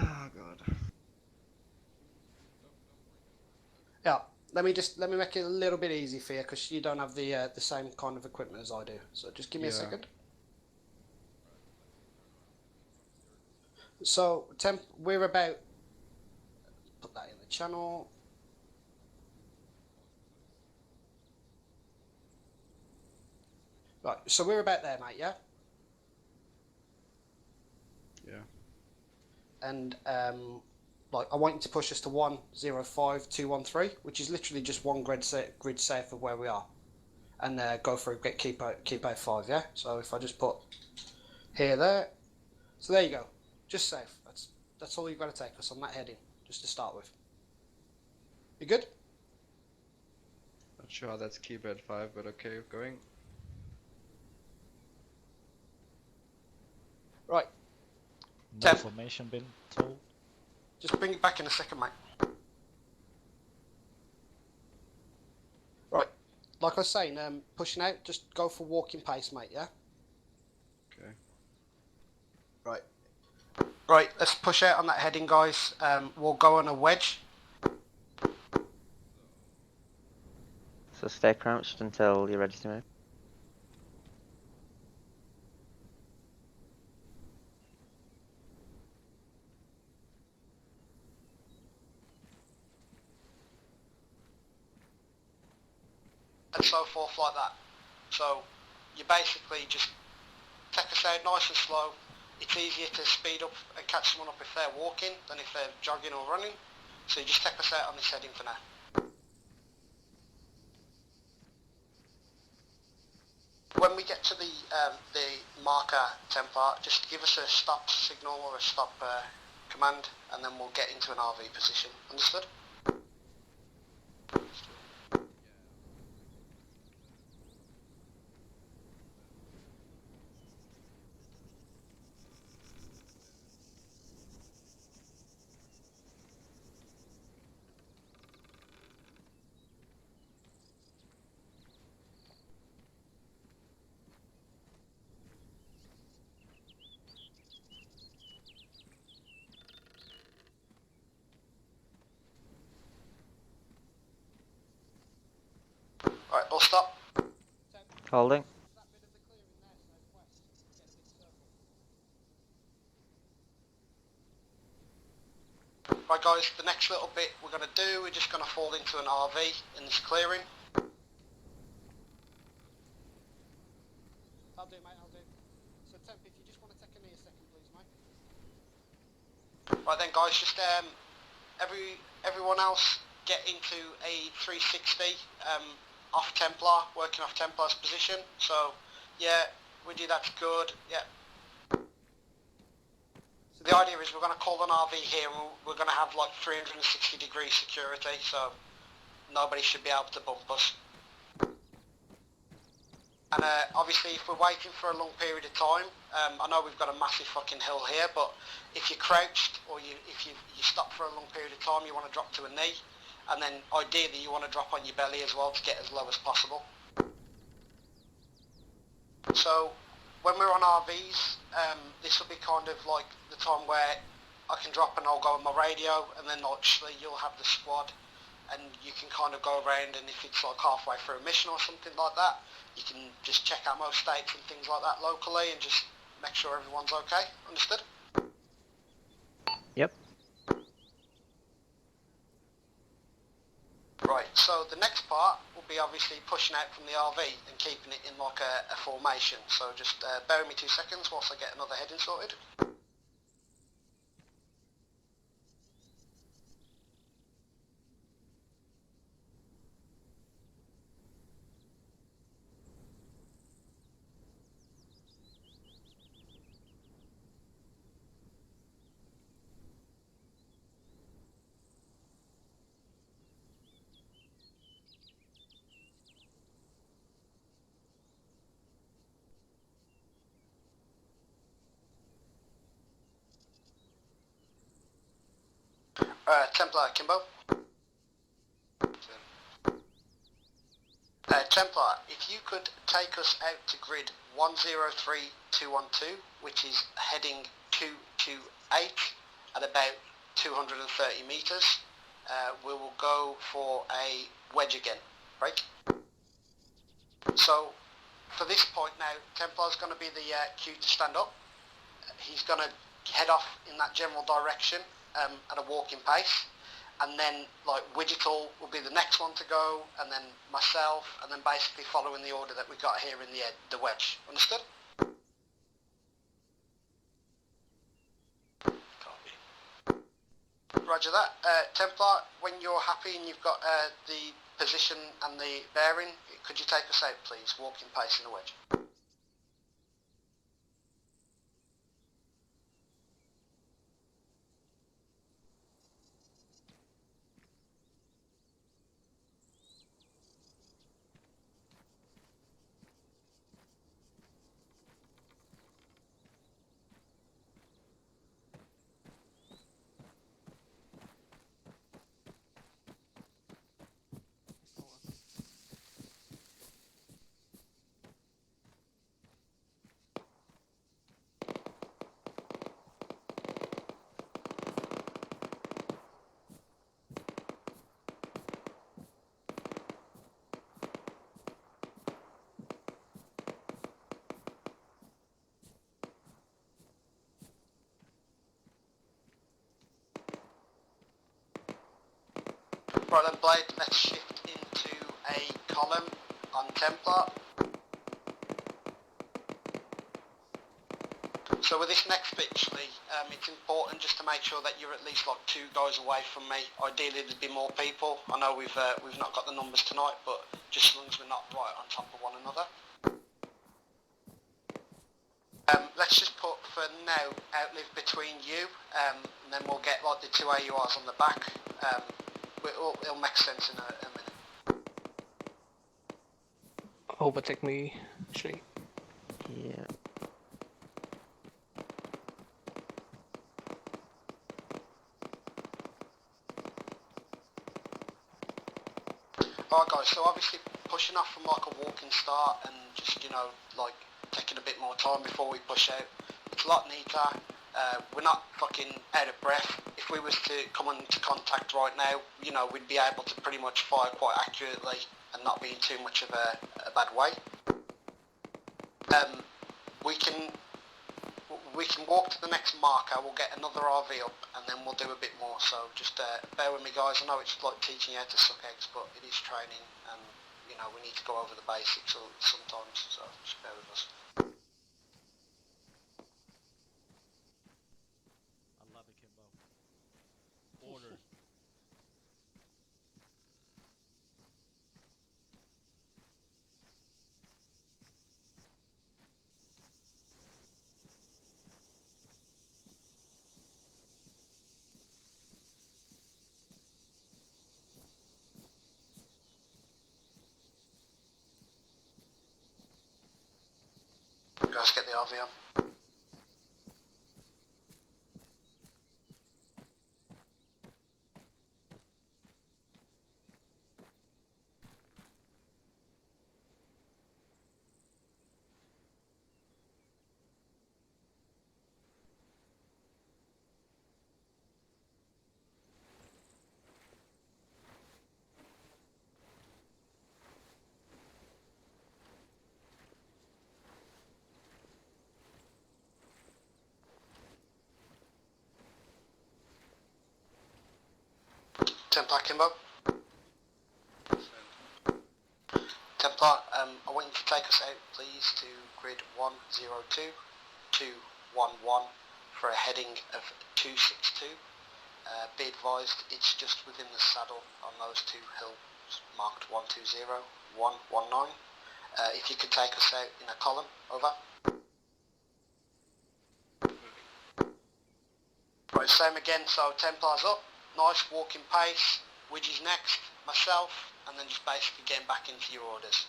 [SPEAKER 5] Oh god.
[SPEAKER 7] Yeah. Let me make it a little bit easy for you because you don't have the same kind of equipment as I do. So just give me a second. So we're about. Put that in the channel. Right. So we're about there, mate. Yeah.
[SPEAKER 5] Yeah.
[SPEAKER 7] And like I want you to push us to 105213, which is literally just one grid south of where we are, and go for a keep out 5. Yeah. So if I just put here there, so there you go, just south. That's all you've got to take us on that heading, just to start with. You good?
[SPEAKER 5] Not sure how that's keypad 5, but okay, going.
[SPEAKER 7] Right.
[SPEAKER 19] No formation been told.
[SPEAKER 7] Just bring it back in a second, mate. Right. Like I was saying, pushing out, just go for walking pace, mate, yeah?
[SPEAKER 5] Okay.
[SPEAKER 7] Right. Right, let's push out on that heading, guys. We'll go on a wedge.
[SPEAKER 12] So stay crouched until you're ready to move.
[SPEAKER 7] And so forth like that. So you basically just take us out nice and slow. It's easier to speed up and catch someone up if they're walking than if they're jogging or running. So you just take us out on this heading for now. when we get to the marker Templar, just give us a stop signal or a stop command, and then we'll get into an RV position. Understood? Alright, we'll stop.
[SPEAKER 12] Holding.
[SPEAKER 7] Right guys, the next little bit we're going to do, we're just going to fall into an RV in this clearing. I'll do mate, I'll do. So Temp, if you just want to take a knee a second please mate. Right then guys, just everyone else get into a 360 off Templar, working off Templar's position. So yeah, we do, that's good, yeah. So the idea is we're going to call an RV here and we're going to have like 360 degree security, so nobody should be able to bump us. And obviously if we're waiting for a long period of time, I know we've got a massive fucking hill here, but if you're crouched or if you stop for a long period of time, you want to drop to a knee, and then ideally you want to drop on your belly as well to get as low as possible. So when we're on RVs, this will be kind of like the time where I can drop and I'll go on my radio, and then obviously you'll have the squad and you can kind of go around, and if it's like halfway through a mission or something like that, you can just check out most states and things like that locally and just make sure everyone's okay. Understood?
[SPEAKER 12] Yep.
[SPEAKER 7] Right, so the next part will be obviously pushing out from the RV and keeping it in like a formation. So just bear with me 2 seconds whilst I get another heading sorted. Templar, Kimbo. Templar, if you could take us out to grid 103212, which is heading 228 at about 230 metres, we will go for a wedge again, right? So, for this point now, Templar's going to be the cue to stand up. He's going to head off in that general direction at a walking pace, and then like Wigital will be the next one to go, and then myself, and then basically following the order that we got here in the wedge. Understood? Copy. Roger that. Templar, when you're happy and you've got the position and the bearing, could you take us out please, walking pace in the wedge? Right then Blade, let's shift into a column on Templar. So with this next bit, Lee, it's important just to make sure that you're at least like 2 guys away from me. Ideally there'd be more people. I know we've not got the numbers tonight, but just as long as we're not right on top of one another. now outlive between you, and then we'll get like the 2 AURs on the back. It'll make sense in a minute.
[SPEAKER 9] Overtake me, actually.
[SPEAKER 12] Yeah.
[SPEAKER 7] Alright guys, so obviously pushing off from like a walking start and just, you know, like taking a bit more time before we push out. It's a lot neater. We're not fucking out of breath. If we was to come into contact right now, you know, we'd be able to pretty much fire quite accurately and not be in too much of a bad way. We can walk to the next marker, we'll get another RV up, and then we'll do a bit more, so just bear with me guys. I know it's like teaching you how to suck eggs, but it is training, and you know, we need to go over the basics sometimes, so just bear with us.
[SPEAKER 19] I love it, Kimbo. Order.
[SPEAKER 7] Guys, get the RV on. Templar Kimbo. Templar, I want you to take us out please to grid 102 211 for a heading of 262. Be advised, it's just within the saddle on those two hills marked 120, 119. If you could take us out in a column, over. Right, same again, so Templar's up, nice walking pace, Widgie's next, myself, and then just basically getting back into your orders.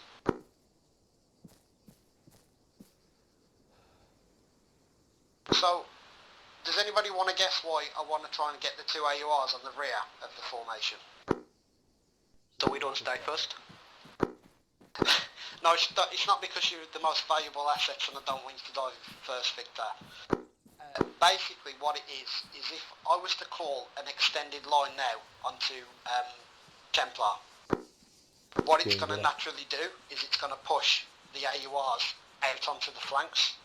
[SPEAKER 7] So, does anybody want to guess why I want to try and get the 2 AURs on the rear of the formation? So we don't stay first? No, it's not because you're the most valuable assets and I don't want you to die first, Victor. Basically what it is if I was to call an extended line now onto Templar, what it's going to naturally do is it's going to push the AURs out onto the flanks,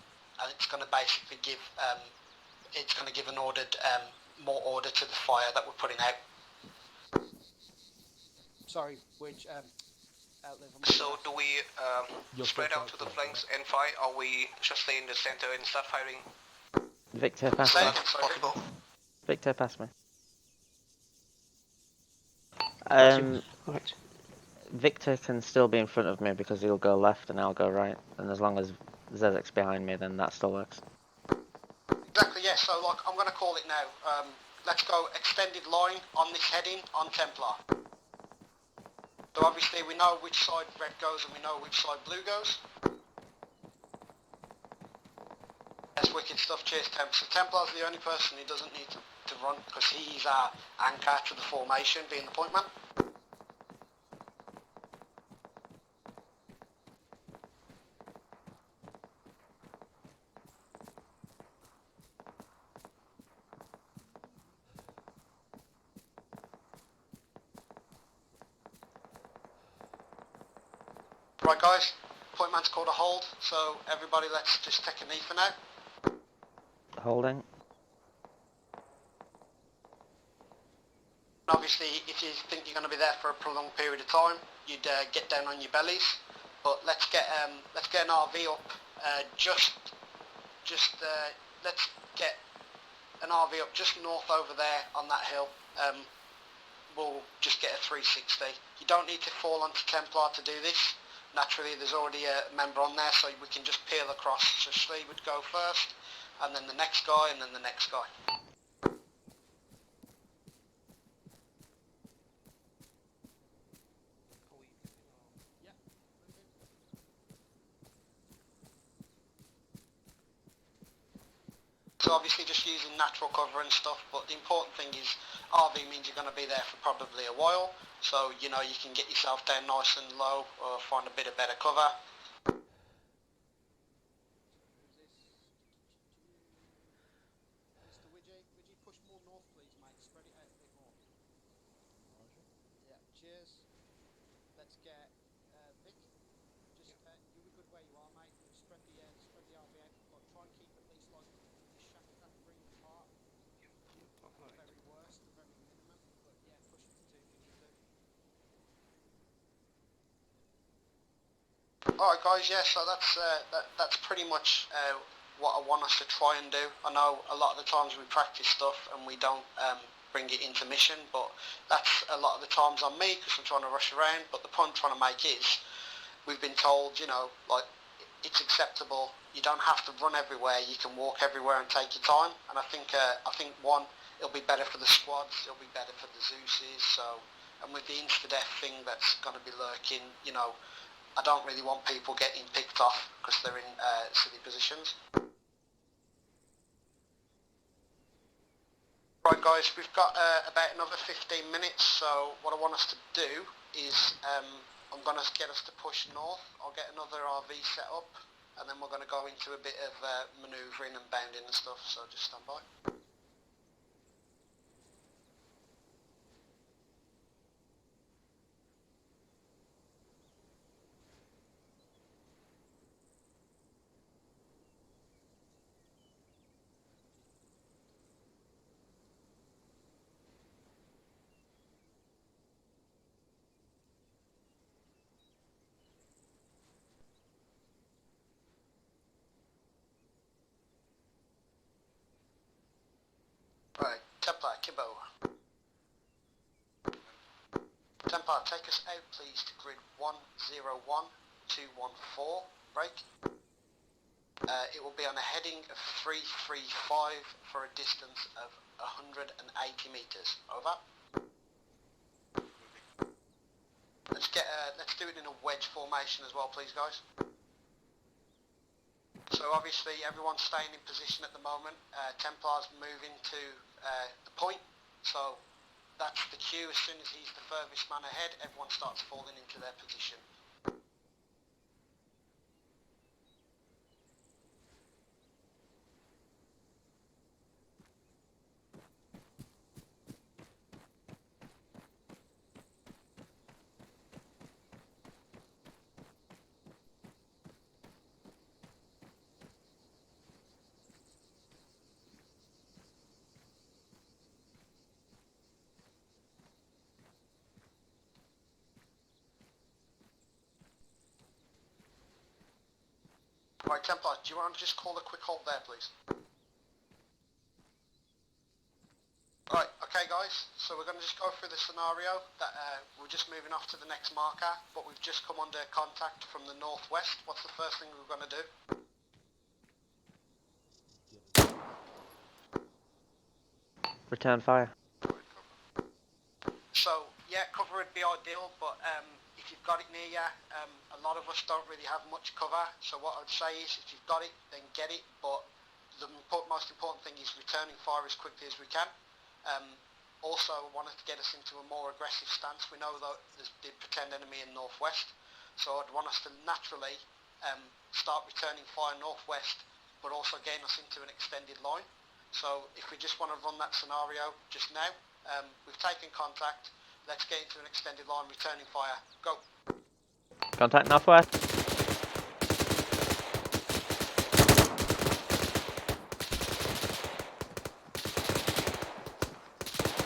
[SPEAKER 7] and it's going to basically give an ordered more order to the fire that we're putting out. Sorry, which
[SPEAKER 4] So do we spread out to the flanks and fight, or we just stay in the center and start firing?
[SPEAKER 12] Victor, pass me.
[SPEAKER 4] Possible.
[SPEAKER 12] Victor, pass me.
[SPEAKER 9] Right.
[SPEAKER 12] Victor can still be in front of me because he'll go left and I'll go right, and as long as Zezek's behind me, then that still works.
[SPEAKER 7] Exactly, yes. So, like, I'm going to call it now. Let's go extended line on this heading on Templar. So obviously we know which side red goes and we know which side blue goes. That's wicked stuff. Cheers, Temp. So Templar's the only person who doesn't need to run because he's our anchor to the formation, being the point man. Right guys, point man's called a hold, so everybody let's just take a knee for now.
[SPEAKER 12] Holding.
[SPEAKER 7] Obviously, if you think you're going to be there for a prolonged period of time, you'd get down on your bellies. But let's get an RV up. Let's get an RV up just north over there on that hill. We'll just get a 360. You don't need to fall onto Templar to do this. Naturally, there's already a member on there, so we can just peel across. So Slee would go first, and then the next guy, and then the next guy. So obviously just using natural cover and stuff, but the important thing is RV means you're going to be there for probably a while, so you know you can get yourself down nice and low or find a bit of better cover. Mr. Widgie, push more north please mate, spread it out a bit more. Yeah, cheers. Let's get Vic, just you were good where you are mate, spread the RV out, like, try and keep at least like the shack that green part. The very worst, the very minimum, but yeah, push it to 252. Alright guys, yeah, so that's pretty much what I want us to try and do. I know a lot of the times we practice stuff and we don't bring it into mission, but that's a lot of the times on me because I'm trying to rush around. But the point I'm trying to make is, we've been told, you know, like, it's acceptable. You don't have to run everywhere. You can walk everywhere and take your time. And I think one, it'll be better for the squads. It'll be better for the Zeuses. So, and with the insta-death thing that's going to be lurking, you know, I don't really want people getting picked off because they're in silly positions. Right guys, we've got about another 15 minutes, so what I want us to do is I'm going to get us to push north. I'll get another RV set up and then we're going to go into a bit of manoeuvring and bounding and stuff, so just stand by. Right, Templar, Kimbo. Templar, take us out please to grid 101214, break. It will be on a heading of 335 for a distance of 180 metres. Over. Let's do it in a wedge formation as well, please, guys. So obviously everyone's staying in position at the moment. Templar's moving to the point. So that's the cue. As soon as he's the furthest man ahead, everyone starts falling into their position. Right, Templar, do you want to just call a quick hold there, please? Right, okay guys, so we're going to just go through the scenario that we're just moving off to the next marker, but we've just come under contact from the northwest. What's the first thing we're going to do?
[SPEAKER 12] Return fire.
[SPEAKER 7] So, yeah, cover would be ideal, but if you've got it near you, a lot of us don't really have much cover, so what I would say is if you've got it, then get it, but the most important thing is returning fire as quickly as we can. Also, I wanted to get us into a more aggressive stance. We know that there's the pretend enemy in northwest, so I'd want us to naturally start returning fire northwest, but also gain us into an extended line. So if we just want to run that scenario just now, we've taken contact, let's get into an extended line, returning fire, go.
[SPEAKER 12] Contact northwest.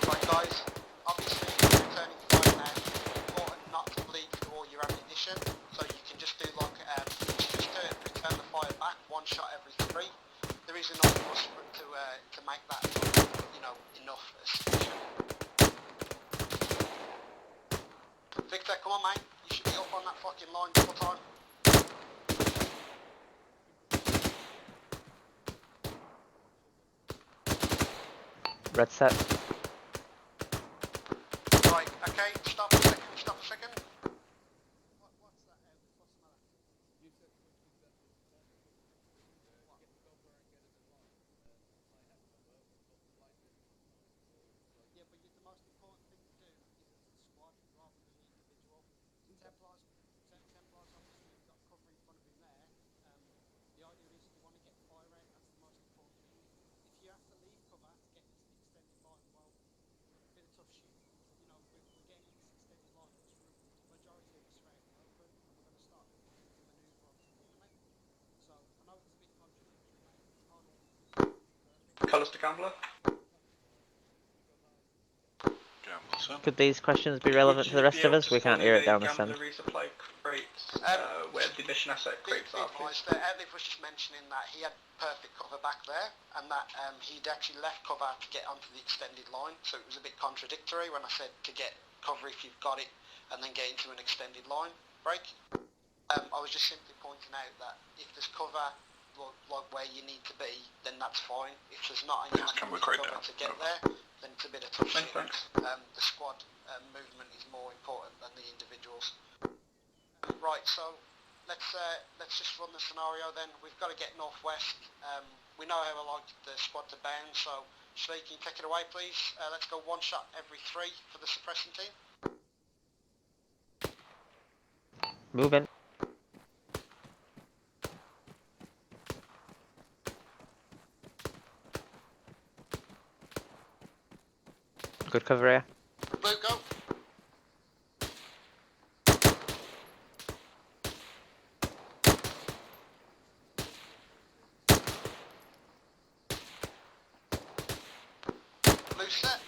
[SPEAKER 7] Right guys, obviously returning fire now, it's important not to bleed through all your ammunition, so you can just do like, just to return the fire back, one shot every 3. There is enough for us to make that, you know, enough sufficient. Victor, come on mate, you should be up on that fucking line all the time.
[SPEAKER 12] Red set.
[SPEAKER 7] Right, okay, stop a second. Yeah, but the most important thing to do is as a squad rather than the individual. Templars, obviously you've got cover in front of him there. The idea is you want to get fire out, that's the most important thing. If you have to leave cover to get into the extended line, well, a bit of tough shooting. You know, we're getting into this extended line because the majority of us are out in the open and we're going to start looking to manoeuvre onto the enemy. So, I know it's a bit contradictory, mate. You can't always do something perfect.
[SPEAKER 4] Colours to Gambler.
[SPEAKER 12] Could these questions be relevant to the rest of us? We can't hear it down this end.
[SPEAKER 4] Resupply crates, where the mission asset crates are, please. Elliot was just mentioning that he had perfect cover back there, and that he'd actually left cover to get onto the extended line, so it was a bit contradictory when I said to get cover if you've got it, and then get into an extended line break. I was just simply pointing out that if there's cover like where you need to be, then that's fine. If there's not enough cover to get there, then it's a bit of tough shit. The squad movement is more important than the individuals. Right, so let's just run the scenario then. We've got to get northwest. We know how I like the squad to bound, so Slee, can you take it away please? Let's go one shot every 3 for the suppression team.
[SPEAKER 12] Move in. Good cover here.
[SPEAKER 4] Blue, go. Blue set.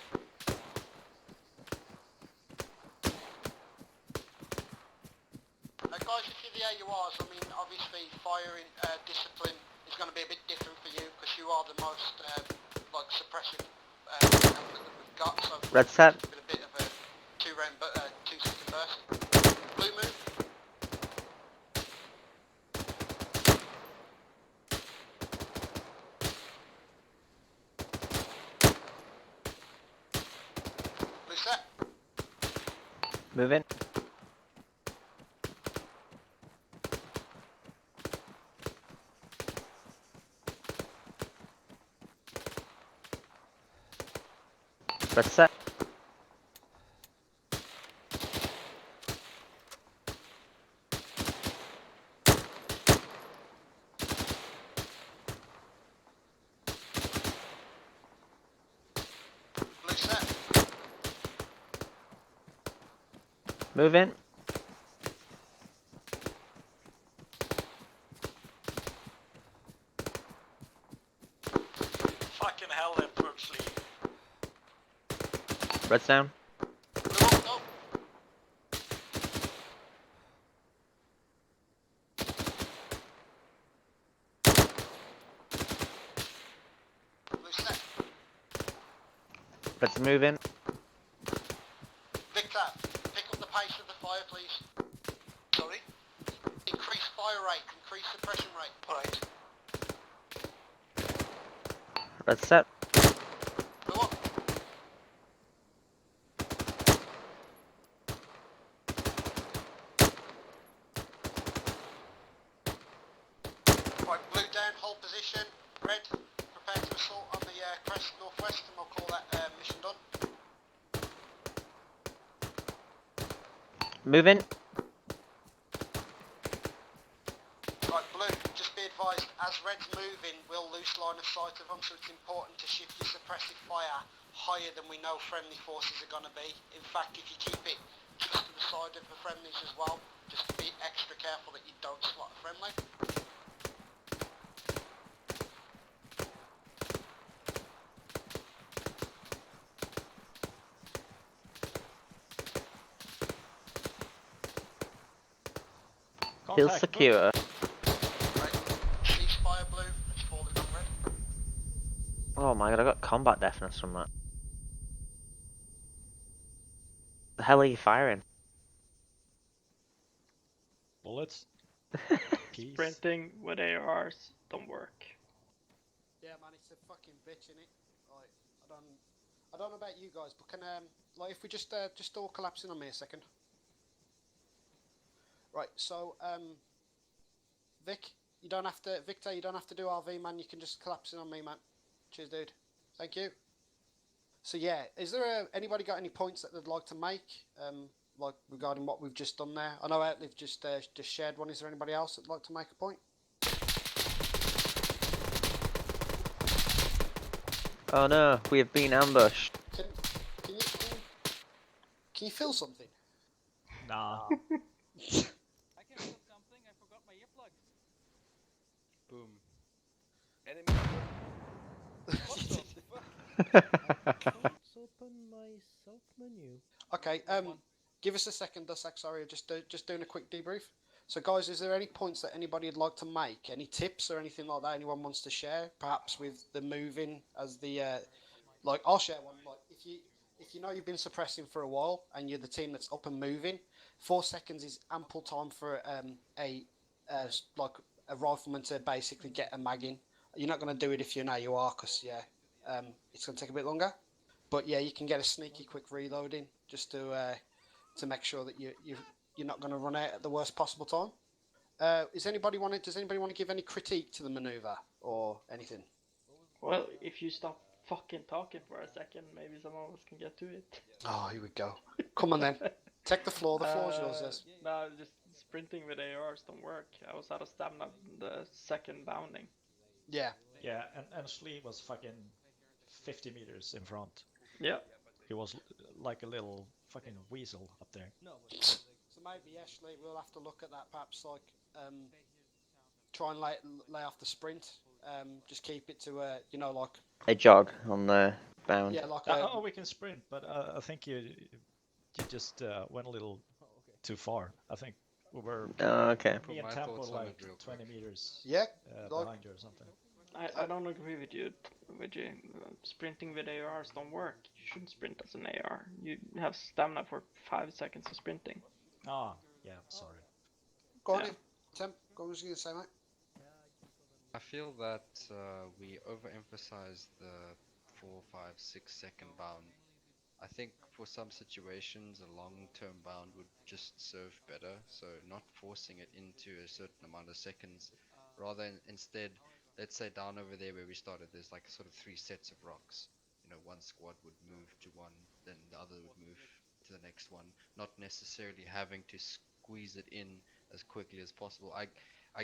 [SPEAKER 4] Guys, if you're the AURs, I mean, obviously firing discipline is going to be a bit different for you because you are the most like suppressive element that we've got. So
[SPEAKER 12] Red set.
[SPEAKER 4] It's been a bit of a 2-second burst. Blue move. Blue set.
[SPEAKER 12] Move in. Red set.
[SPEAKER 4] Blue set.
[SPEAKER 12] Move in.
[SPEAKER 20] Fucking hell, they're purposely.
[SPEAKER 12] Red's down.
[SPEAKER 4] Blue up, go. Blue set.
[SPEAKER 12] Red's move in.
[SPEAKER 4] Victor, pick up the pace of the fire, please. Sorry? Increase fire rate, increase suppression rate. Alright.
[SPEAKER 12] Red set.
[SPEAKER 4] Go up. Right, blue down, hold position. Red, prepare to assault on the crest northwest, and we'll call that mission done.
[SPEAKER 12] Move in.
[SPEAKER 4] Right, blue, just be advised, as red's moving, we'll lose line of sight of them, so it's important to shift your suppressive fire higher than we know friendly forces are going to be. In fact, if you keep it just to the side of the friendlies as well, just be extra careful that you don't slot a friendly.
[SPEAKER 12] Hill secure.
[SPEAKER 4] Ceasefire blue, it's falling on red.
[SPEAKER 12] Oh my god, I got combat deafness from that. The hell are you firing?
[SPEAKER 19] Bullets. Peace.
[SPEAKER 9] Sprinting with ARs don't work.
[SPEAKER 7] Yeah, man, it's a fucking bitch, innit? Like, I don't I don't know about you guys, but can like if we just all collapse in on me a second. Right. So Vic, you don't have to. Victor, you don't have to do RV, man. You can just collapse in on me, man. Cheers, dude. Thank you. So yeah, is there anybody got any points that they'd like to make, like regarding what we've just done there? I know Outlive just shared one. Is there anybody else that'd like to make a point?
[SPEAKER 12] Oh no, we have been ambushed.
[SPEAKER 7] Can you feel something?
[SPEAKER 19] Nah.
[SPEAKER 17] I can feel something. I forgot my earplugs.
[SPEAKER 14] Boom.
[SPEAKER 10] Enemy.
[SPEAKER 17] What the fuck?
[SPEAKER 10] Can't open my self menu.
[SPEAKER 7] Okay. Give us a second, Dusak. Sorry, just doing a quick debrief. So, guys, is there any points that anybody would like to make? Any tips or anything like that anyone wants to share? Perhaps with the moving as the like, I'll share one. Like, if you know you've been suppressing for a while and you're the team that's up and moving, 4 seconds is ample time for like a rifleman to basically get a mag in. You're not going to do it if you're an AUR because it's going to take a bit longer. But yeah, you can get a sneaky quick reloading just to make sure that you're not going to run out at the worst possible time. Does anybody want to give any critique to the maneuver or anything?
[SPEAKER 9] Well, if you stop fucking talking for a second, maybe some of us can get to it.
[SPEAKER 7] Oh, here we go. Come on then. Take the floor. The floor's yours, Des.
[SPEAKER 9] No, just sprinting with ARs don't work. I was out of stamina the second bounding.
[SPEAKER 7] Yeah.
[SPEAKER 19] Yeah, and Slee was fucking 50 meters in front.
[SPEAKER 9] Yeah.
[SPEAKER 19] He was like a little fucking weasel up there.
[SPEAKER 7] So maybe Ashley, we'll have to look at that. Perhaps like try and lay off the sprint. Just keep it to like
[SPEAKER 12] a jog on the bound.
[SPEAKER 7] Yeah, like
[SPEAKER 19] we can sprint, but I think you just went a little too far. I think we were.
[SPEAKER 12] Oh, okay.
[SPEAKER 19] Me and Tempo like 20 meters.
[SPEAKER 7] Yeah.
[SPEAKER 19] Behind you or something.
[SPEAKER 9] I don't agree with you. Sprinting with ARs don't work. You shouldn't sprint as an AR. You have stamina for 5 seconds of sprinting.
[SPEAKER 19] Ah, yeah, sorry.
[SPEAKER 7] Go on, Temp. Go on, what was you gonna say, mate?
[SPEAKER 14] I feel that we overemphasize the 4, 5, 6 second bound. I think for some situations a long-term bound would just serve better, so not forcing it into a certain amount of seconds, rather instead, let's say down over there where we started, there's like sort of 3 sets of rocks. One squad would move to one, then the other would move to the next one, not necessarily having to squeeze it in as quickly as possible. I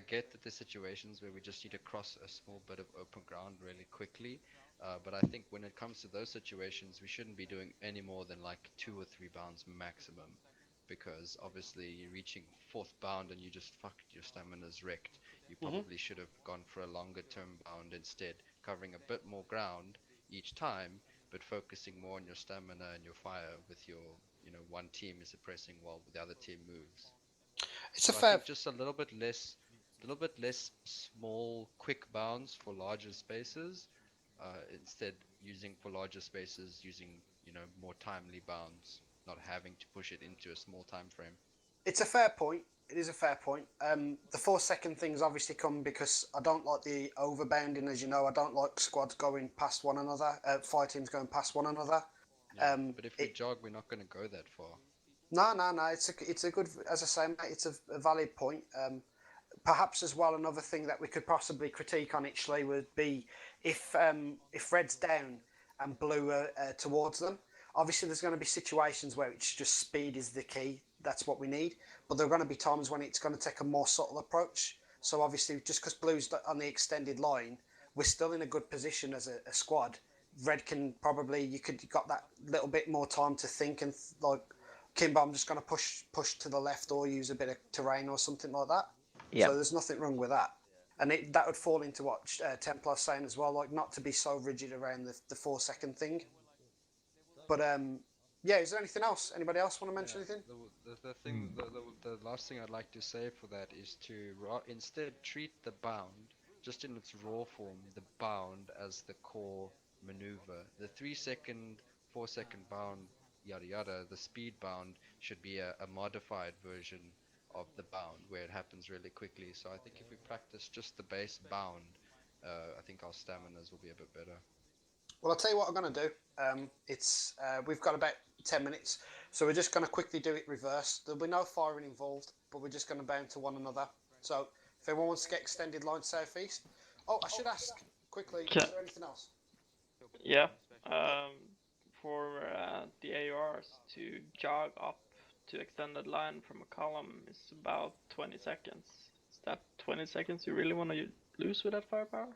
[SPEAKER 14] get that there's situations where we just need to cross a small bit of open ground really quickly, but I think when it comes to those situations, we shouldn't be doing any more than like 2 or 3 bounds maximum, because obviously you're reaching 4th bound and you just fucked, your stamina's wrecked. You probably should have gone for a longer term bound instead, covering a bit more ground each time, but focusing more on your stamina and your fire with your, one team is suppressing while the other team moves.
[SPEAKER 7] It's a fair.
[SPEAKER 14] Just a little bit less small, quick bounds for larger spaces. Instead, using more timely bounds, not having to push it into a small time frame.
[SPEAKER 7] It's a fair point. It is a fair point. The 4 second things obviously come because I don't like the overbounding, as you know. I don't like squads going past one another, fire teams going past one another.
[SPEAKER 14] Yeah, but if we jog, we're not going to go that far.
[SPEAKER 7] No. It's a good, as I say, mate, it's a valid point. Perhaps as well, another thing that we could possibly critique on Itchley would be if red's down and blue towards them. Obviously, there's going to be situations where it's just speed is the key. That's what we need. But there are going to be times when it's going to take a more subtle approach. So obviously, just because blue's on the extended line, we're still in a good position as a squad. Red can probably, you got that little bit more time to think and like, Kimbo, I'm just going to push to the left or use a bit of terrain or something like that.
[SPEAKER 12] Yeah.
[SPEAKER 7] So there's nothing wrong with that. And that would fall into what Templar's saying as well, like not to be so rigid around the 4 second thing. But yeah, is there anything else? Anybody else want to mention anything?
[SPEAKER 14] The last thing I'd like to say for that is to instead treat the bound, just in its raw form, the bound as the core maneuver. The 3 second, 4 second bound, yada yada, the speed bound should be a modified version of the bound where it happens really quickly. So I think if we practice just the base bound, I think our staminas will be a bit better.
[SPEAKER 7] Well, I'll tell you what I'm going to do. We've got about 10 minutes, so we're just going to quickly do it reverse. There'll be no firing involved, but we're just going to bound to one another. So if everyone wants to get extended line southeast. Oh, I should ask quickly, is there anything else?
[SPEAKER 9] Yeah. For the ARs to jog up to extended line from a column is about 20 seconds. Is that 20 seconds you really want to lose with that firepower?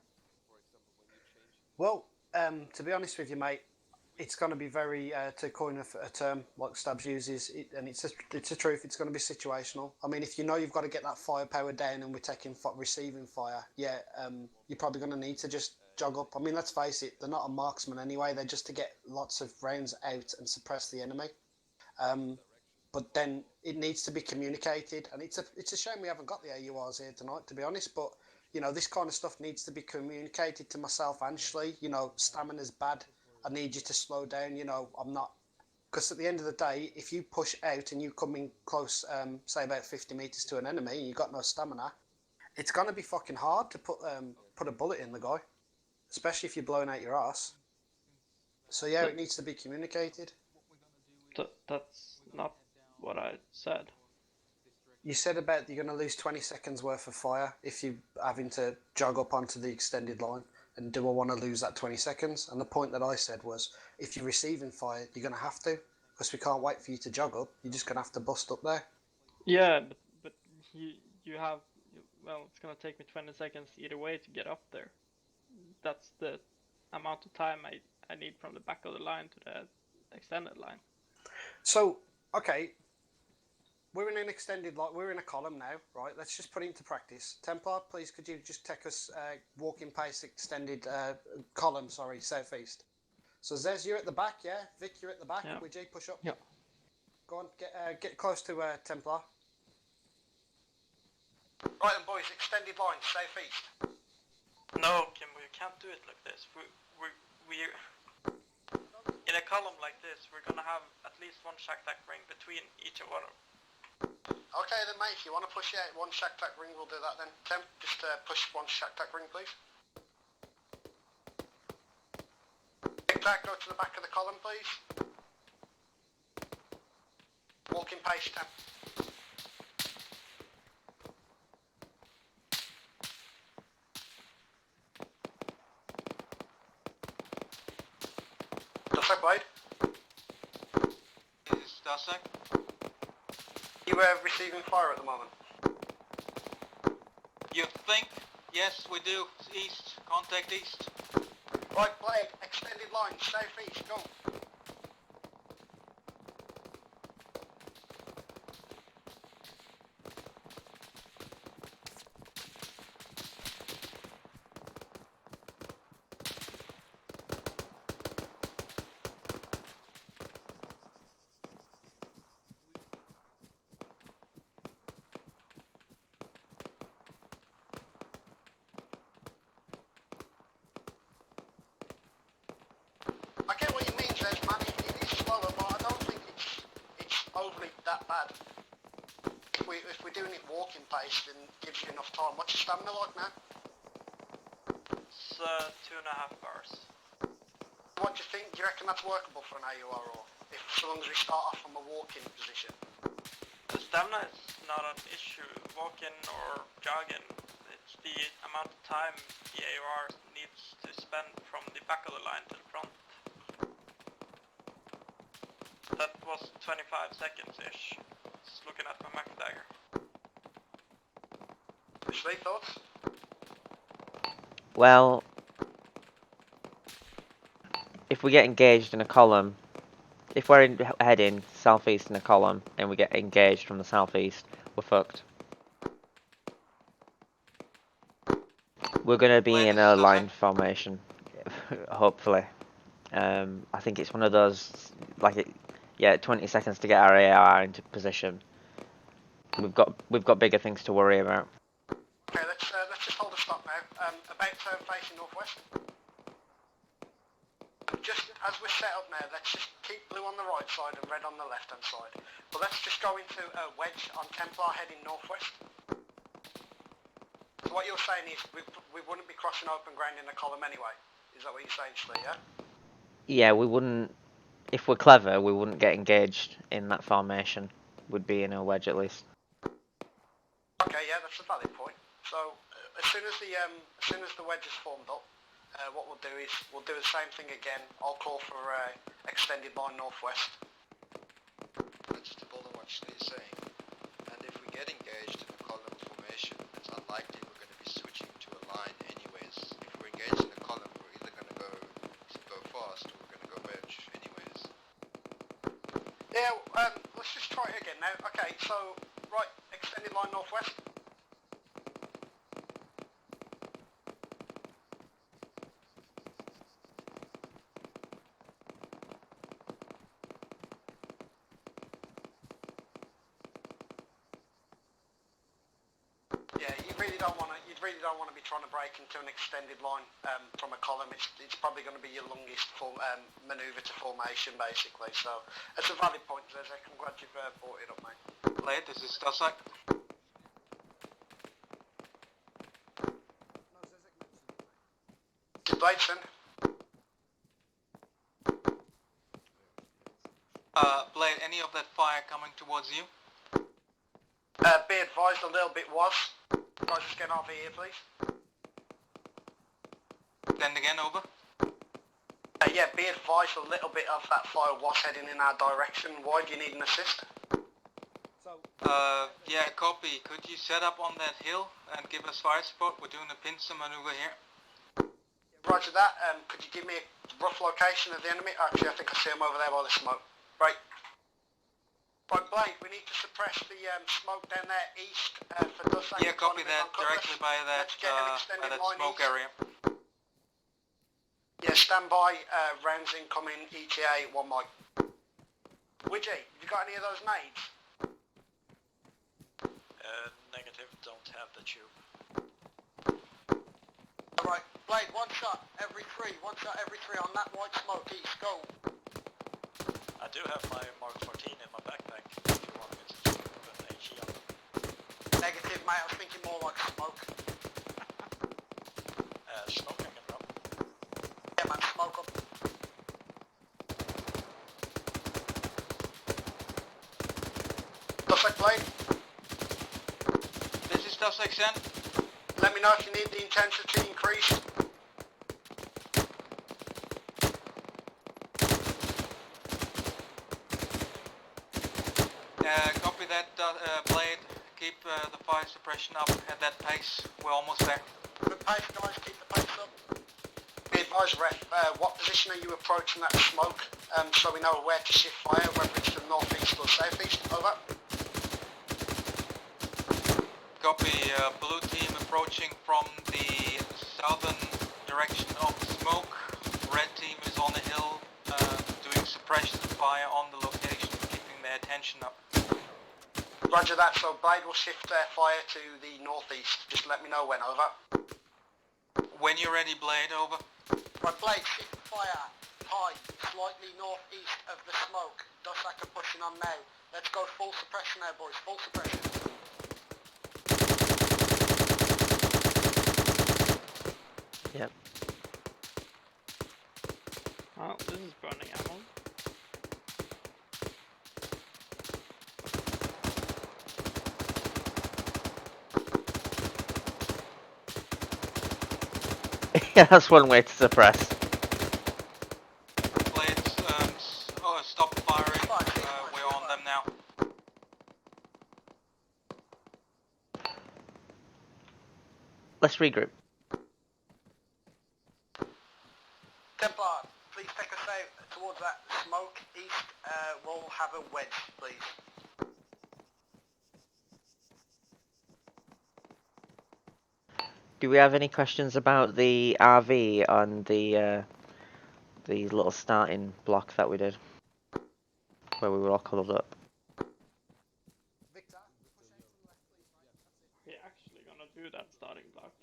[SPEAKER 7] Well, to be honest with you, mate, it's going to be very, to coin a term like Stubbs uses, and it's a truth, it's going to be situational. I mean, if you know you've got to get that firepower down and we're taking receiving fire, yeah, you're probably going to need to just jog up. I mean, let's face it, they're not a marksman anyway, they're just to get lots of rounds out and suppress the enemy. But then it needs to be communicated, and it's a shame we haven't got the AURs here tonight, to be honest, but you know, this kind of stuff needs to be communicated to myself and Schley. You know, stamina's bad. I need you to slow down. You know, I'm not... Because at the end of the day, if you push out and you come in close, say about 50 metres to an enemy, and you've got no stamina, it's going to be fucking hard to put a bullet in the guy. Especially if you're blowing out your ass. So yeah, it needs to be communicated.
[SPEAKER 9] That's not what I said.
[SPEAKER 7] You said about you're going to lose 20 seconds worth of fire if you're having to jog up onto the extended line. And do I want to lose that 20 seconds? And the point that I said was, if you're receiving fire, you're going to have to. Because we can't wait for you to jog up. You're just going to have to bust up there.
[SPEAKER 9] Yeah, but you have... Well, it's going to take me 20 seconds either way to get up there. That's the amount of time I need from the back of the line to the extended line.
[SPEAKER 7] So, okay... We're in an extended line. We're in a column now, right? Let's just put it into practice. Templar, please, could you just take us walking pace extended column? Sorry, southeast. So Zez, you're at the back, yeah. Vic, you're at the back.
[SPEAKER 9] Yeah.
[SPEAKER 7] With G, push up.
[SPEAKER 9] Yeah.
[SPEAKER 7] Go on, get close to Templar.
[SPEAKER 4] Right then, boys, extended line, southeast.
[SPEAKER 20] No, Kimbo, you can't do it like this. We're in a column like this. We're gonna have at least one shack tack ring between each of our.
[SPEAKER 4] Okay then, mate, if you want to push out one shack tack ring, we'll do that then. Temp, just push one shack tack ring, please. Big tack, go to the back of the column, please. Walking pace, Temp. Dussack, Blade.
[SPEAKER 20] Is Dussack?
[SPEAKER 4] You receiving fire at the moment?
[SPEAKER 20] You think? Yes, we do. East. Contact east.
[SPEAKER 4] Right, Blade, extended line, southeast, go. I get what you mean, Jez, man. It is slower, but I don't think it's overly that bad. If we're doing it walking pace, then it gives you enough time. What's your stamina like now?
[SPEAKER 20] It's 2.5 hours.
[SPEAKER 4] What do you think? Do you reckon that's workable for an AUR, or if so long as we start off from a walking position?
[SPEAKER 20] The stamina is not an issue. Walking or jogging, it's the amount of time the AUR needs to spend from the back of the line to the front. That was 25 seconds-ish. Just looking at my Mac dagger.
[SPEAKER 4] Ashley, thoughts?
[SPEAKER 12] Well, if we get engaged in a column, if we're heading southeast in a column and we get engaged from the southeast, we're fucked. We're going to be in a line formation, hopefully. I think it's one of those, like, 20 seconds to get our AR into position. We've got bigger things to worry about.
[SPEAKER 4] Okay, let's just hold a stop now. About turn facing northwest. Just as we're set up now, let's just keep blue on the right side and red on the left hand side. But let's just go into a wedge on Templar heading northwest. So what you're saying is we wouldn't be crossing open ground in a column anyway. Is that what you're saying, Slee, yeah?
[SPEAKER 12] Yeah, we wouldn't. If we're clever, we wouldn't get engaged in that formation. We'd be in a wedge at least.
[SPEAKER 4] Okay, yeah, that's a valid point. So as soon as the wedge is formed up, what we'll do is we'll do the same thing again. I'll call for extended line northwest.
[SPEAKER 14] That's to build on what Snee's saying. And if we get engaged in a column formation, it's unlikely we're going to be switching to a line anyways. If we're engaged in a column, we're either going to go fast or we're going to go wedge anyways.
[SPEAKER 4] Yeah, let's just try it again now. Okay, so right, extended line northwest. Yeah, you really don't want to be trying to break into an extended line from a column. It's probably going to be your longest manoeuvre to formation, basically. So that's a valid point, Zezek. I'm glad you've brought it up, mate.
[SPEAKER 20] Blade, this is Stosak.
[SPEAKER 4] Did Blade send?
[SPEAKER 20] Blade, any of that fire coming towards you?
[SPEAKER 4] Be advised, a little bit was. Guys, just get RV here, please.
[SPEAKER 20] Then again, over.
[SPEAKER 4] Yeah, be advised, a little bit of that fire was heading in our direction. Why do you need an assist?
[SPEAKER 20] Yeah, copy. Could you set up on that hill and give us fire support? We're doing a pincer maneuver here.
[SPEAKER 4] Roger that. Could you give me a rough location of the enemy? Actually, I think I see him over there by the smoke. Right. Right, Blade, we need to suppress the smoke down there east for Dussac.
[SPEAKER 20] Yeah, copy that. Directly by that smoke area.
[SPEAKER 4] Yeah, stand by. Rounds incoming. ETA 1 mic. Widgie, have you got any of those nades?
[SPEAKER 13] Negative, don't have the tube.
[SPEAKER 4] Alright, Blade, one shot every three on that white smoke east, go.
[SPEAKER 13] I do have my Mark 14 in my backpack if you want me to put an HE on them.
[SPEAKER 4] Negative, mate, I was thinking more like smoke.
[SPEAKER 13] Smoke I can drop.
[SPEAKER 4] Yeah, man, smoke up. Dussac, Blade.
[SPEAKER 20] This is Dussac, send.
[SPEAKER 4] Let me know if you need the intensity increased.
[SPEAKER 20] Copy that, Blade. Keep the fire suppression up at that pace. We're almost there.
[SPEAKER 4] Good pace, guys. Keep the pace up. Be advised, Ref, what position are you approaching that smoke? So we know where to shift fire, whether it's to the northeast or southeast. Over.
[SPEAKER 20] Copy, blue team approaching from the southern direction of the smoke. Red team is on the hill, doing suppression fire on the location, keeping their attention up.
[SPEAKER 4] Roger that, so Blade will shift their fire to the northeast. Just let me know when, over.
[SPEAKER 20] When you're ready, Blade, over.
[SPEAKER 4] Right, Blade, shift fire high, slightly northeast of the smoke. Dussac are pushing on now. Let's go full suppression now, boys, full suppression.
[SPEAKER 12] Yep.
[SPEAKER 9] Oh, this is burning ammo.
[SPEAKER 12] Yeah, that's one way to suppress.
[SPEAKER 20] Blades, stop firing. We're on them now.
[SPEAKER 12] Let's regroup.
[SPEAKER 4] Templar, please take us out towards that smoke east. We'll have a wedge, please.
[SPEAKER 12] Do we have any questions about the RV on the little starting block that we did, where we were all cuddled up?
[SPEAKER 9] We're actually gonna do that starting block.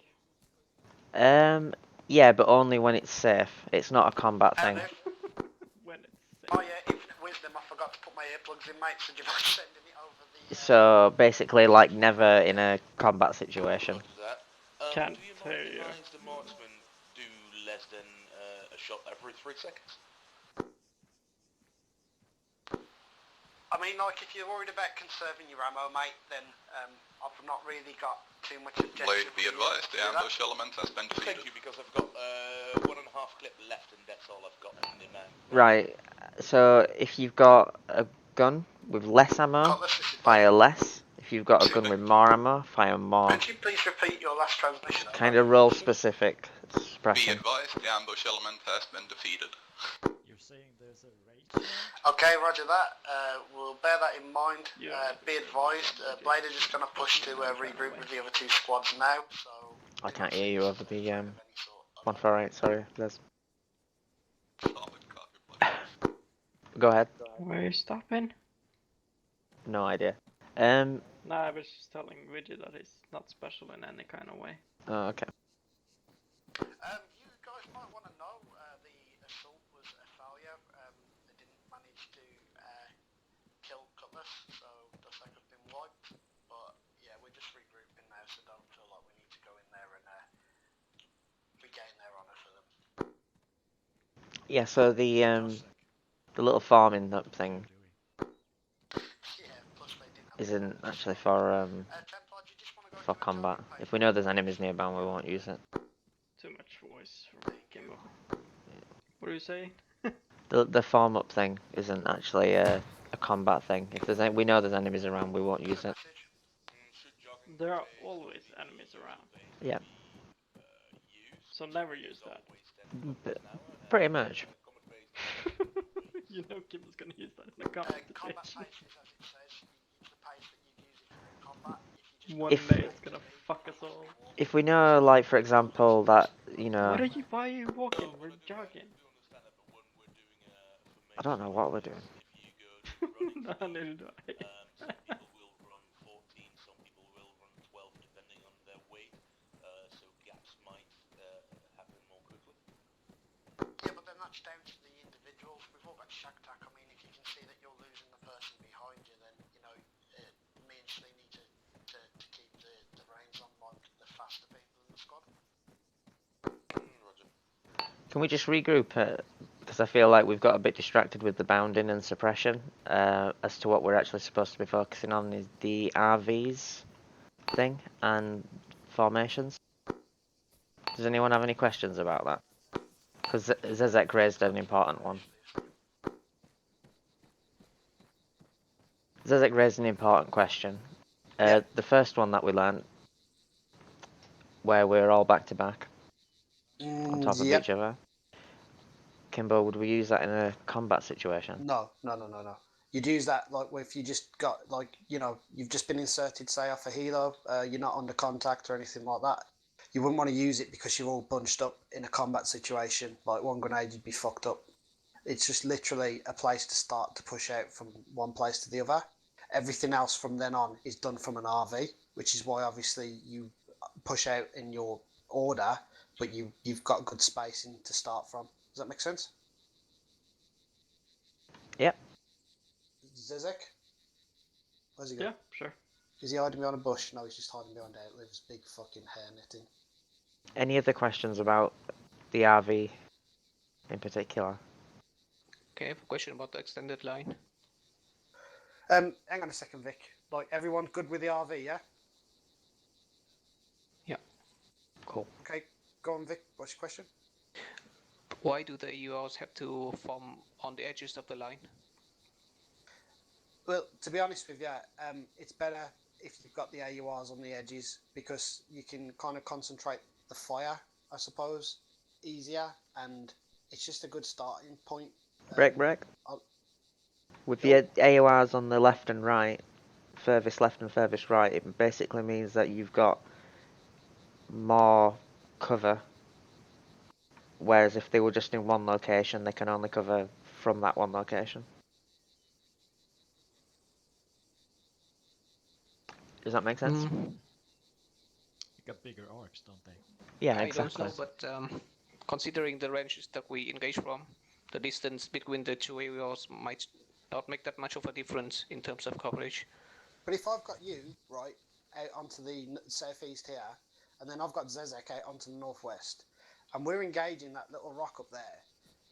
[SPEAKER 12] Yeah, but only when it's safe. It's not a combat thing.
[SPEAKER 9] When it's safe.
[SPEAKER 4] Oh yeah, infinite wisdom. I forgot to put my earplugs in, mate. So do you mind sending it over the?
[SPEAKER 12] So basically, like never in a combat situation.
[SPEAKER 9] Can't
[SPEAKER 15] Do you
[SPEAKER 9] hear you.
[SPEAKER 15] mind the marksman do less than a shot every 3 seconds?
[SPEAKER 4] I mean, like, if you're worried about conserving your ammo, mate, then I've not really got too much objection.
[SPEAKER 3] Blade, be advised, the ambush element has been defeated.
[SPEAKER 13] Thank you, because I've got 1.5 clip left, and that's all I've got in the mag.
[SPEAKER 12] Right. So if you've got a gun with less ammo, fire less. If you've got a gun with more ammo, fire more.
[SPEAKER 4] Could you please repeat your last transmission?
[SPEAKER 12] Kind of role specific
[SPEAKER 3] Be
[SPEAKER 12] suppression.
[SPEAKER 3] advised, the ambush element has been defeated.
[SPEAKER 19] You're saying there's a rage?
[SPEAKER 4] Okay, roger that. We'll bear that in mind. Be advised, Blade is just going to push to regroup with the other 2 squads now. So
[SPEAKER 12] I can't hear you over the 148. Sorry, Les. Go ahead.
[SPEAKER 9] Where are you stopping?
[SPEAKER 12] No idea.
[SPEAKER 9] No, I was just telling Widget that he's not special in any kind of way.
[SPEAKER 12] Oh, okay.
[SPEAKER 4] You guys might want to know the assault was a failure. They didn't manage to kill Cutlass, so the thing have been wiped. But yeah, we're just regrouping now, so don't feel like we need to go in there and regain their honour for them.
[SPEAKER 12] Yeah. So the little farming up thing isn't actually for combat. If we know there's enemies nearby, we won't use it.
[SPEAKER 9] Too much voice from Kimbo. What do you say?
[SPEAKER 12] The farm up thing isn't actually a combat thing. If we know there's enemies around, we won't use it.
[SPEAKER 9] There are always enemies around.
[SPEAKER 12] Yeah.
[SPEAKER 9] So never use that.
[SPEAKER 12] Pretty much.
[SPEAKER 9] You know Kimbo's gonna use that in a combat situation. One day it's gonna fuck us all.
[SPEAKER 12] If we know, like for example, that
[SPEAKER 9] Why are you walking? We're jogging.
[SPEAKER 12] I don't know what we're doing.
[SPEAKER 9] No, neither do I.
[SPEAKER 4] Yeah, but then that's down to the individuals. We've all got shack tack. I mean, if you can see that you're losing the person behind you, then, me and Slee need to keep the reins on, like, the faster people in the squad.
[SPEAKER 12] Can we just regroup? Because I feel like we've got a bit distracted with the bounding and suppression. As to what we're actually supposed to be focusing on is the RVs thing and formations. Does anyone have any questions about that? Because Zezek raised an important one. Zezek raised an important question. The first one that we learned, where we're all back to back on top of each other. Kimbo, would we use that in a combat situation?
[SPEAKER 7] No. You'd use that like if you just got you've just been inserted, say off a helo, you're not under contact or anything like that. You wouldn't want to use it because you're all bunched up in a combat situation. Like one grenade, you'd be fucked up. It's just literally a place to start to push out from one place to the other. Everything else from then on is done from an RV, which is why obviously you push out in your order, but you've got good spacing to start from. Does that make sense?
[SPEAKER 12] Yep.
[SPEAKER 7] Zizek? Where's he going?
[SPEAKER 9] Yeah, sure.
[SPEAKER 7] Is he hiding behind a bush? No, he's just hiding behind Outliv's big fucking hair netting.
[SPEAKER 12] Any other questions about the RV in particular?
[SPEAKER 21] Okay, I have a question about the extended line.
[SPEAKER 7] Hang on a second, Vic. Like, everyone good with the RV, yeah?
[SPEAKER 21] Yeah.
[SPEAKER 12] Cool.
[SPEAKER 7] Okay, go on, Vic. What's your question?
[SPEAKER 21] Why do the AURs have to form on the edges of the line?
[SPEAKER 7] Well, to be honest with you, it's better if you've got the AURs on the edges because you can kind of concentrate the fire, I suppose, easier, and it's just a good starting point.
[SPEAKER 12] Break. With the AORs on the left and right, furthest left and furthest right, it basically means that you've got more cover. Whereas if they were just in one location, they can only cover from that one location. Does that make sense?
[SPEAKER 19] You got bigger arcs, don't they?
[SPEAKER 12] Yeah,
[SPEAKER 21] I
[SPEAKER 12] exactly.
[SPEAKER 21] don't know, but considering the ranges that we engage from, the distance between the two areas might not make that much of a difference in terms of coverage.
[SPEAKER 7] But if I've got you, right, out onto the southeast here, and then I've got Zezek out onto the northwest, and we're engaging that little rock up there,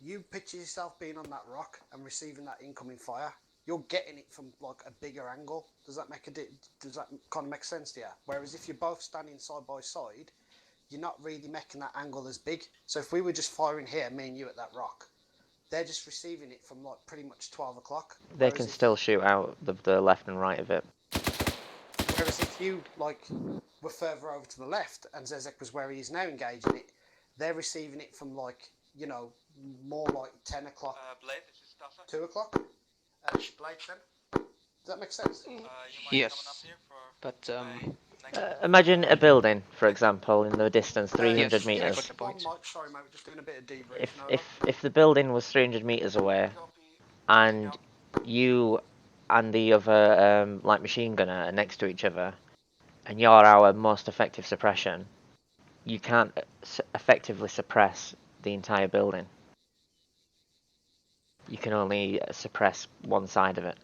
[SPEAKER 7] you picture yourself being on that rock and receiving that incoming fire, you're getting it from like a bigger angle. Does that does that kind of make sense to you? Whereas if you're both standing side by side, you're not really making that angle as big. So if we were just firing here, me and you at that rock, they're just receiving it from like pretty much 12 o'clock.
[SPEAKER 12] They can still shoot out the left and right of it.
[SPEAKER 7] Whereas if you like were further over to the left and Zezek was where he is now engaging it, they're receiving it from like, you know, more like 10 o'clock, 2 o'clock. Blade then. Does that make sense?
[SPEAKER 21] Yes. But
[SPEAKER 12] Imagine a building, for example, in the distance 300
[SPEAKER 21] yes,
[SPEAKER 12] meters.
[SPEAKER 21] I got the point.
[SPEAKER 7] Sorry, mate, we're just doing a bit of debrief.
[SPEAKER 12] If the building was 300 meters away, and you and the other light machine gunner are next to each other, and you're our most effective suppression, you can't effectively suppress the entire building. You can only suppress one side of it.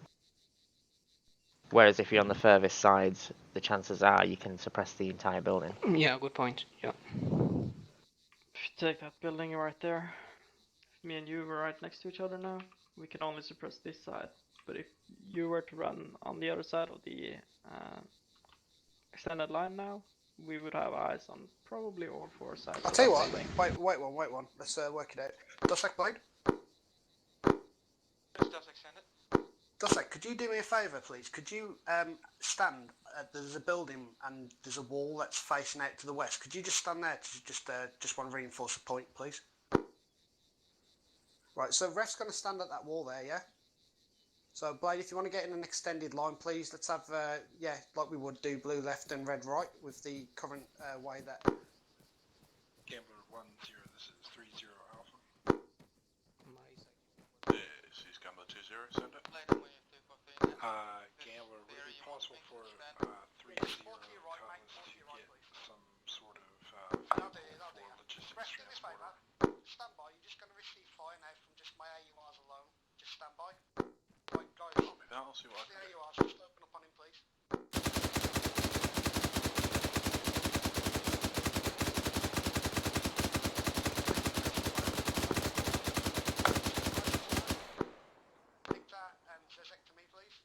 [SPEAKER 12] Whereas if you're on the furthest sides, the chances are you can suppress the entire building.
[SPEAKER 21] Yeah, good point. Yeah.
[SPEAKER 9] If you take that building right there, if me and you were right next to each other now, we can only suppress this side. But if you were to run on the other side of the extended line now, we would have eyes on probably all four sides.
[SPEAKER 7] I'll tell you what. Wait one. Let's work it out. Dusek Blade. Dusek, could you do me a favour, please? Could you stand? There's a building and there's a wall that's facing out to the west. Could you just stand there to just want to reinforce a point, please? Right. So Ref's going to stand at that wall there, yeah. So Blade, if you want to get in an extended line, please. Let's have like we would do, blue left and red right with the current way that.
[SPEAKER 15] Gambler 1-0. This is 3-0 Alpha. This is Gambler 2-0. Send it. Gambler, would it be possible for 3-0 Cutlass to get some sort of vehicle for logistics transporter?
[SPEAKER 7] Stand by. You're just going to receive fire now from just my AURs alone. Just stand by. Right, guys.
[SPEAKER 15] I'll see what I can do.
[SPEAKER 7] AURs, just open up on him, please. Victor and Zezek to me, please.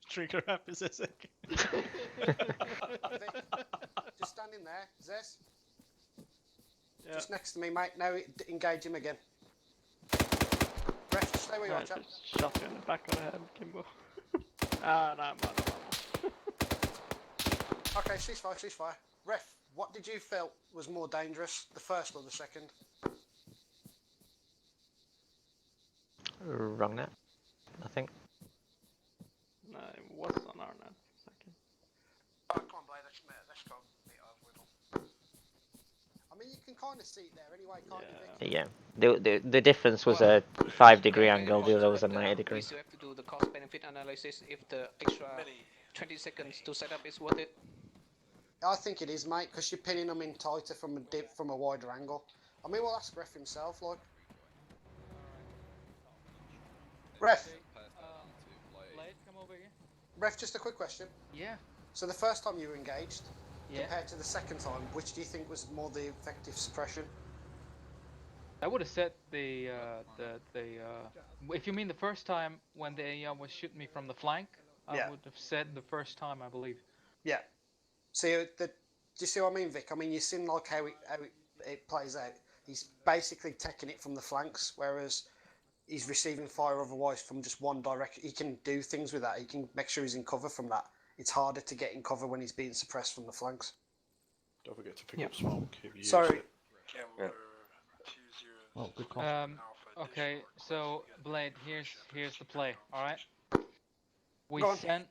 [SPEAKER 19] Trigger happy Zezek.
[SPEAKER 7] Just standing there, Zez.
[SPEAKER 9] Yeah.
[SPEAKER 7] Just next to me, mate. Now engage him again. Ref, stay where you are, chap.
[SPEAKER 9] Shot you in the back of the head, Kimbo. No.
[SPEAKER 7] Okay, ceasefire. Ref, what did you feel was more dangerous, the first or the second?
[SPEAKER 12] Wrong net, I think.
[SPEAKER 9] No, it was on our net for a second.
[SPEAKER 7] Oh, come on, Blade, let's go beat over with them. I mean, you can kind of see it there anyway, can't you, Vic?
[SPEAKER 12] Yeah. The difference was a 5-degree angle, the other was a 90-degree.
[SPEAKER 21] We still have to do the cost-benefit analysis if the extra 20 seconds to set up is worth it.
[SPEAKER 7] I think it is, mate, because you're pinning them in tighter from a wider angle. I mean, we'll ask Ref himself, like. Ref.
[SPEAKER 17] Blade, come over here.
[SPEAKER 7] Ref, just a quick question.
[SPEAKER 17] Yeah.
[SPEAKER 7] So the first time you were engaged, compared to the second time, which do you think was more the effective suppression?
[SPEAKER 17] I would have said the if you mean the first time when the AER was shooting me from the flank, I would have said the first time, I believe.
[SPEAKER 7] Yeah. See, do you see what I mean, Vic? I mean, you've seen like how it plays out. He's basically taking it from the flanks, whereas he's receiving fire otherwise from just one direction. He can do things with that. He can make sure he's in cover from that. It's harder to get in cover when he's being suppressed from the flanks.
[SPEAKER 2] Don't forget to pick up smoke if you
[SPEAKER 7] Sorry.
[SPEAKER 2] use it.
[SPEAKER 11] Oh, good call.
[SPEAKER 17] Okay, so Blade, here's the play. All right. We
[SPEAKER 7] Go on.
[SPEAKER 17] sent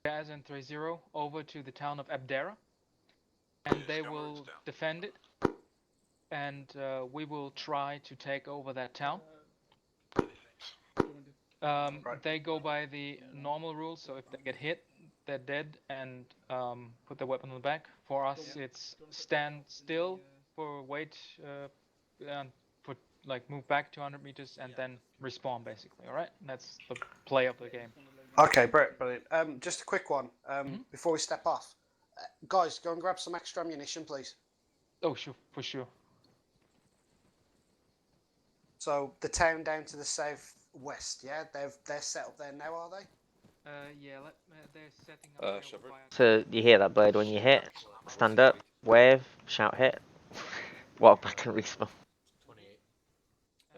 [SPEAKER 17] Jazz and 3-0 over to the town of Abdera, and they will defend it, and we will try to take over that town. They go by the normal rules, so if they get hit, they're dead and put their weapon on the back. For us, it's stand still for wait and put move back 200 meters and then respawn basically. All right, that's the play of the game.
[SPEAKER 7] Okay, brilliant. Just a quick one before we step off. Guys, go and grab some extra ammunition, please.
[SPEAKER 17] Oh, sure, for sure.
[SPEAKER 7] So the town down to the southwest, yeah, they're set up there now, are they?
[SPEAKER 17] Yeah, they're setting up there
[SPEAKER 6] Shepard?
[SPEAKER 17] via
[SPEAKER 12] So you hear that, Blade, when you hit, stand up, wave, shout hit, walk back and respawn.
[SPEAKER 6] 28.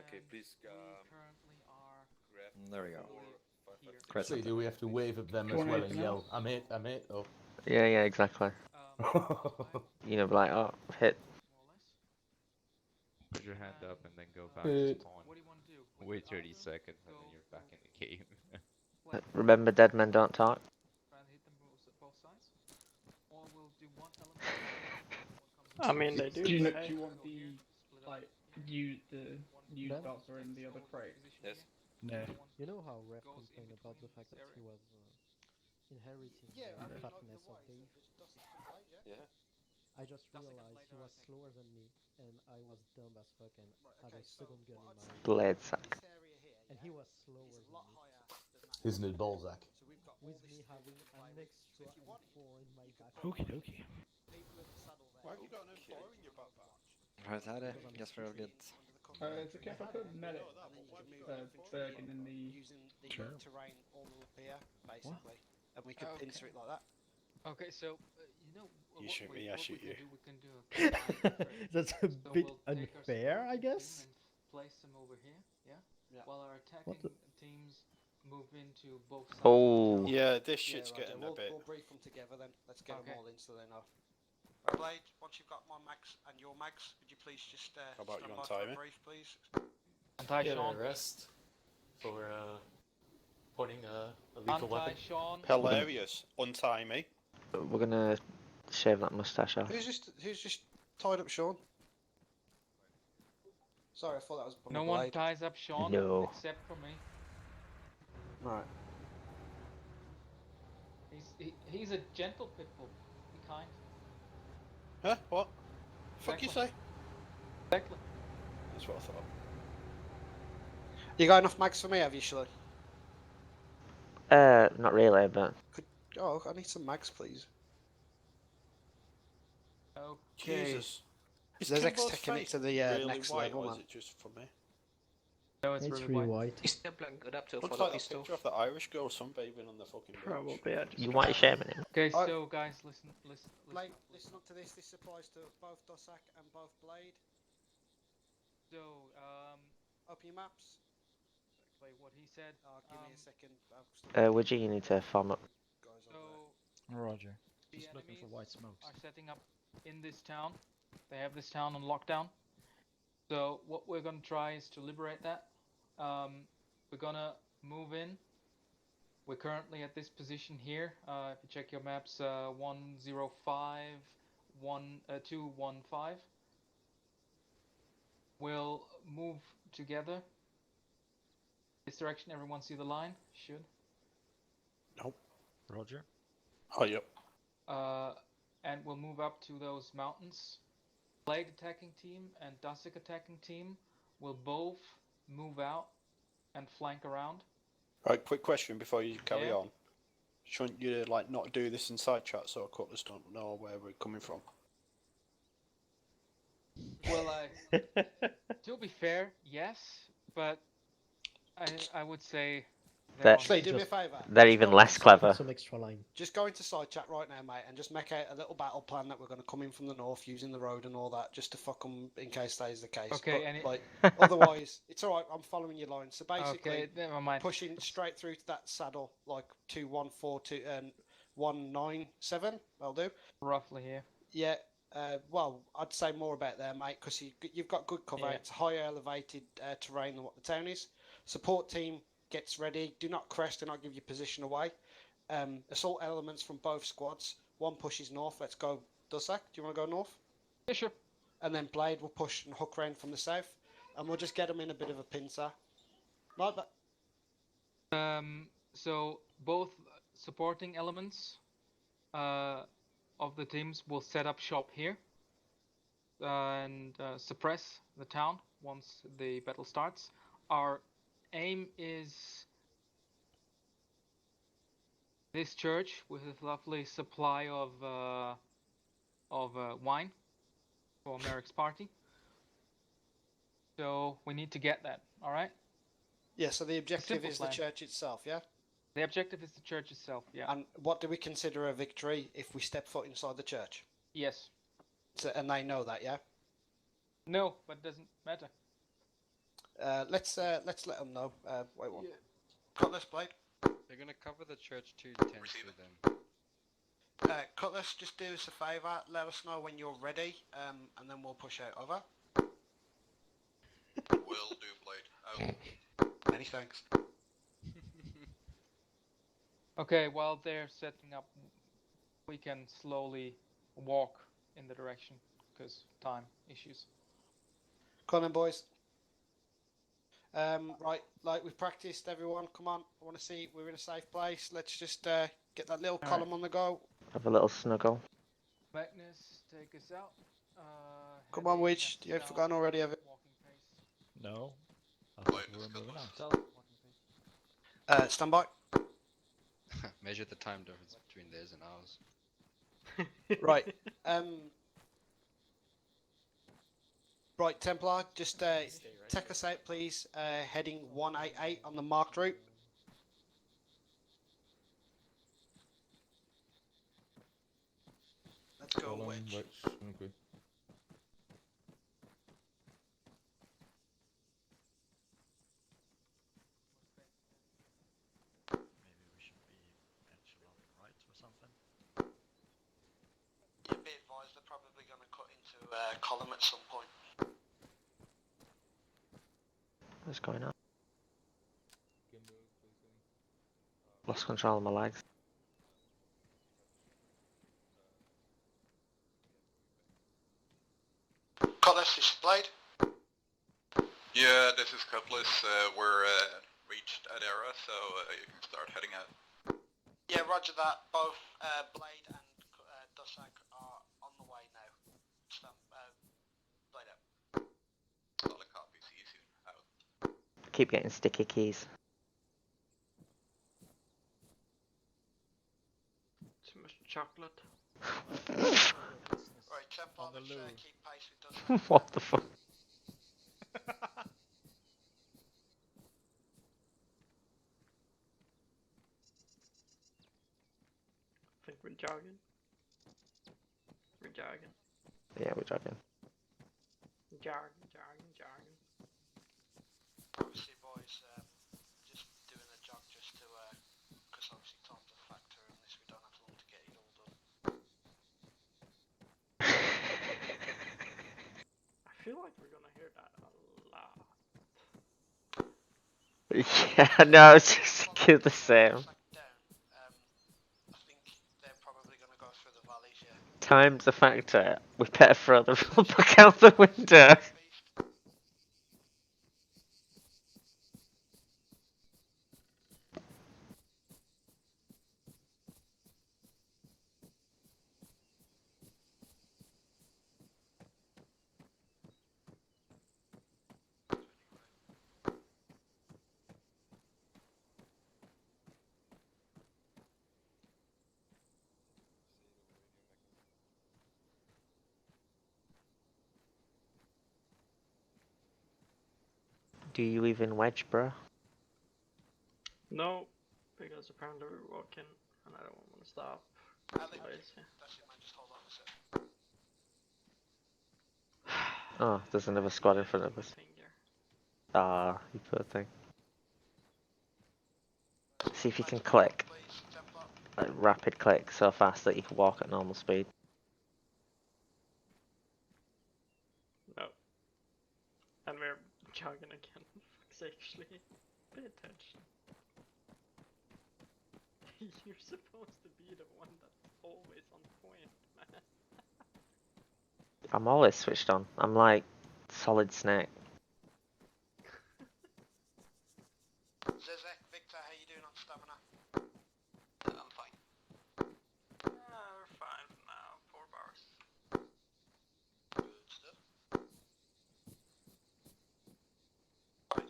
[SPEAKER 6] Okay, please.
[SPEAKER 17] currently are
[SPEAKER 6] There we go.
[SPEAKER 11] So do we have to wave at them as well and yell, I'm hit, or...
[SPEAKER 12] Yeah, exactly. You know, be like, oh, hit.
[SPEAKER 18] Put your hand up and then go back
[SPEAKER 11] Uh,
[SPEAKER 18] to spawn.
[SPEAKER 17] What do you want to do?
[SPEAKER 18] Wait 30 seconds and then you're back in the game.
[SPEAKER 12] Remember, dead men don't talk.
[SPEAKER 17] Try and hit them both sides, or we'll do one element.
[SPEAKER 9] I mean, they do.
[SPEAKER 8] Do you,
[SPEAKER 9] but
[SPEAKER 8] do
[SPEAKER 9] hey.
[SPEAKER 8] you want the used dots are in the other crate?
[SPEAKER 6] Yes.
[SPEAKER 19] No.
[SPEAKER 10] You know how Ref complained about the fact that he was inheriting the fatness of Dave?
[SPEAKER 6] Yeah.
[SPEAKER 10] I just realized he was slower than me, and I was dumb as fuck and had a second gun in my
[SPEAKER 12] Blade sack.
[SPEAKER 10] and he was slower than me.
[SPEAKER 11] Isn't it Balzac?
[SPEAKER 10] With me having an extra M4 in my back.
[SPEAKER 19] Okie dokie.
[SPEAKER 15] Why have you got an M4 in your backpack?
[SPEAKER 6] Right, that it. Guess we'll get.
[SPEAKER 8] It's okay if I put medic Bergen in the...
[SPEAKER 7] Using the
[SPEAKER 19] Sure.
[SPEAKER 7] terrain all up here, basically, and we could pincer it like that.
[SPEAKER 17] Okay, so you know
[SPEAKER 15] You shoot me, I shoot you.
[SPEAKER 17] We can do a
[SPEAKER 10] That's a bit unfair, I guess.
[SPEAKER 17] and place them over here, yeah.
[SPEAKER 7] Yeah.
[SPEAKER 17] While our attacking teams move into both sides.
[SPEAKER 12] Oh.
[SPEAKER 15] Yeah, this shit's
[SPEAKER 7] Roger,
[SPEAKER 15] getting a bit.
[SPEAKER 7] We'll brief them together then. Let's get
[SPEAKER 17] Okay.
[SPEAKER 7] them all in so they know. Right, Blade, once you've got my mags and your mags, would you please just
[SPEAKER 15] How about
[SPEAKER 7] stand
[SPEAKER 15] you
[SPEAKER 7] by
[SPEAKER 15] untie
[SPEAKER 7] for
[SPEAKER 15] me?
[SPEAKER 7] a brief, please?
[SPEAKER 17] Untie
[SPEAKER 1] Get
[SPEAKER 17] Sean.
[SPEAKER 1] an arrest for pointing a lethal
[SPEAKER 17] Untie
[SPEAKER 1] weapon.
[SPEAKER 17] Sean.
[SPEAKER 15] Hilarious. Untie me.
[SPEAKER 12] We're gonna shave that mustache off.
[SPEAKER 7] Who's just tied up Sean? Sorry, I thought that was from
[SPEAKER 17] No
[SPEAKER 7] a
[SPEAKER 17] one
[SPEAKER 7] Blade.
[SPEAKER 17] ties up Sean
[SPEAKER 12] No.
[SPEAKER 17] except for me.
[SPEAKER 7] Right.
[SPEAKER 17] He's a gentle pit bull. Be kind.
[SPEAKER 15] Huh? What? Fuck you say?
[SPEAKER 17] Exactly.
[SPEAKER 15] That's what I thought.
[SPEAKER 7] You got enough mags for me, have you, Shirley?
[SPEAKER 12] Not really, but
[SPEAKER 7] Oh, I need some mags, please.
[SPEAKER 17] Okay.
[SPEAKER 15] Jesus. Is
[SPEAKER 7] There's
[SPEAKER 15] Kimbo's
[SPEAKER 7] taking it
[SPEAKER 15] face
[SPEAKER 7] to the
[SPEAKER 15] really
[SPEAKER 7] next
[SPEAKER 15] white,
[SPEAKER 7] level,
[SPEAKER 15] or is
[SPEAKER 7] man.
[SPEAKER 15] it just for me?
[SPEAKER 17] No, it's really white.
[SPEAKER 21] Is the blank adapter
[SPEAKER 15] Looks
[SPEAKER 21] for
[SPEAKER 15] like
[SPEAKER 21] the
[SPEAKER 15] that
[SPEAKER 21] pistol?
[SPEAKER 15] picture of the Irish girl sunbathing on the fucking beach.
[SPEAKER 9] Probably, I just...
[SPEAKER 12] you white shaming him.
[SPEAKER 17] Okay, so guys, listen.
[SPEAKER 7] Blade, listen up to this. This applies to both Dossack and both Blade.
[SPEAKER 17] So,
[SPEAKER 7] Open your maps.
[SPEAKER 17] exactly what he said.
[SPEAKER 7] Give me a second.
[SPEAKER 12] Would you need to farm up?
[SPEAKER 17] So,
[SPEAKER 19] Roger.
[SPEAKER 17] the
[SPEAKER 19] Just looking for
[SPEAKER 17] enemies
[SPEAKER 19] white smokes.
[SPEAKER 17] are setting up in this town. They have this town on lockdown. So what we're gonna try is to liberate that. We're gonna move in. We're currently at this position here. If you check your maps, 105, 215. We'll move together. This direction. Everyone see the line? Should.
[SPEAKER 15] Nope.
[SPEAKER 19] Roger.
[SPEAKER 15] Oh, yep.
[SPEAKER 17] And we'll move up to those mountains. Blade attacking team and Dusik attacking team will both move out and flank around.
[SPEAKER 15] Right, quick question before you carry
[SPEAKER 17] Yeah.
[SPEAKER 15] on. Shouldn't you like not do this in side chat so cutlers don't know where we're coming from?
[SPEAKER 17] Well, to be fair, yes, but I would say
[SPEAKER 12] That-
[SPEAKER 7] Blade, do me a favour.
[SPEAKER 12] They're
[SPEAKER 7] Just
[SPEAKER 12] even
[SPEAKER 7] go
[SPEAKER 12] less
[SPEAKER 7] into
[SPEAKER 12] clever.
[SPEAKER 10] Some extra line.
[SPEAKER 7] Just go into side chat right now, mate, and just make out a little battle plan that we're going to come in from the north using the road and all that, just to fuck them in case that is the case.
[SPEAKER 17] Okay,
[SPEAKER 7] but,
[SPEAKER 17] and
[SPEAKER 7] like, otherwise, it's all right. I'm following your line. So basically,
[SPEAKER 17] Okay, never mind.
[SPEAKER 7] pushing straight through to that saddle, like 2142 and 197. I'll do.
[SPEAKER 17] Roughly here.
[SPEAKER 7] Yeah. Well, I'd say more about there, mate, because you've got good cover.
[SPEAKER 17] Yeah.
[SPEAKER 7] It's higher elevated terrain than what the town is. Support team gets ready. Do not crest. Do not give your position away. Assault elements from both squads. One pushes north. Let's go. Dussack, do you want to go north?
[SPEAKER 17] Yeah, sure.
[SPEAKER 7] And then Blade will push and hook round from the south, and we'll just get them in a bit of a pincer. Like that.
[SPEAKER 17] So both supporting elements of the teams will set up shop here and suppress the town once the battle starts. Our aim is this church with a lovely supply of wine for Merrick's party. So we need to get that. All right.
[SPEAKER 7] Yeah. So the objective
[SPEAKER 17] Simple
[SPEAKER 7] is
[SPEAKER 17] plan.
[SPEAKER 7] the church itself. Yeah.
[SPEAKER 17] The objective is the church itself. Yeah.
[SPEAKER 7] And what do we consider a victory if we step foot inside the church?
[SPEAKER 17] Yes.
[SPEAKER 7] So, and they know that, yeah.
[SPEAKER 17] No, but it doesn't matter.
[SPEAKER 7] Let's let them know. Wait one. Cutlass, Blade.
[SPEAKER 14] They're gonna cover the church too intensely then.
[SPEAKER 7] Cutlass, just do us a favour. Let us know when you're ready, and then we'll push out. Over.
[SPEAKER 3] Will do, Blade. Out.
[SPEAKER 7] Many thanks.
[SPEAKER 17] Okay, while they're setting up, we can slowly walk in the direction because time issues.
[SPEAKER 7] Come on, then, boys. Right, like we've practiced, everyone. Come on, I want to see we're in a safe place. Let's just get that little column on the go.
[SPEAKER 12] Have a little snuggle.
[SPEAKER 17] Magnus, take us out.
[SPEAKER 7] Come on, Witch. You ain't forgotten already, have it?
[SPEAKER 19] No. I thought we were moving out.
[SPEAKER 7] Stand by.
[SPEAKER 14] Measure the time difference between theirs and ours.
[SPEAKER 7] Right. Right, Templar, just take us out, please. Heading 188 on the marked route. Let's go, Witch.
[SPEAKER 11] Okay.
[SPEAKER 19] Maybe we should be echelon right or something.
[SPEAKER 7] Yeah, be advised, they're probably going to cut into a column at some point.
[SPEAKER 12] What's going on? Lost control of my legs.
[SPEAKER 7] Cutlass, this is Blade.
[SPEAKER 3] Yeah, this is Cutlass. We're reached Adera, so you can start heading out.
[SPEAKER 7] Yeah, roger that. Both Blade and Dusak are on the way now. Blade out.
[SPEAKER 3] Solid copy. See you soon. Out.
[SPEAKER 12] Keep getting sticky keys.
[SPEAKER 9] Too much chocolate.
[SPEAKER 7] Right, Templar, let's keep pace with Dusak.
[SPEAKER 12] What the fuck?
[SPEAKER 9] I think we're jogging. We're jogging.
[SPEAKER 12] Yeah, we're jogging.
[SPEAKER 9] Jogging.
[SPEAKER 7] Obviously, boys, just doing a jog just to, because obviously time's a factor in this, we don't have long to get it all done.
[SPEAKER 9] I feel like we're gonna hear that a lot.
[SPEAKER 12] Yeah, no, it's just the same.
[SPEAKER 7] I think they're probably going to go through the valleys, yeah.
[SPEAKER 12] Time's a factor. We better throw the rule book out the window. Do you even wedge, bro?
[SPEAKER 9] No, because apparently we're walking and I don't want to stop.
[SPEAKER 7] That's it, man, just hold on a sec.
[SPEAKER 12] Oh, there's another squad in front of us. Ah, you poor thing. See if you can click. Like rapid click so fast that you can walk at normal speed.
[SPEAKER 9] No. And we're jogging again. Fuck's actually. Pay attention. You're supposed to be the one that's always on point, man.
[SPEAKER 12] I'm always switched on. I'm like Solid Snake.
[SPEAKER 7] Zizek, Victor, how you doing on stamina?
[SPEAKER 3] I'm fine.
[SPEAKER 9] We're fine for now. 4 bars.
[SPEAKER 7] Good stuff. Right,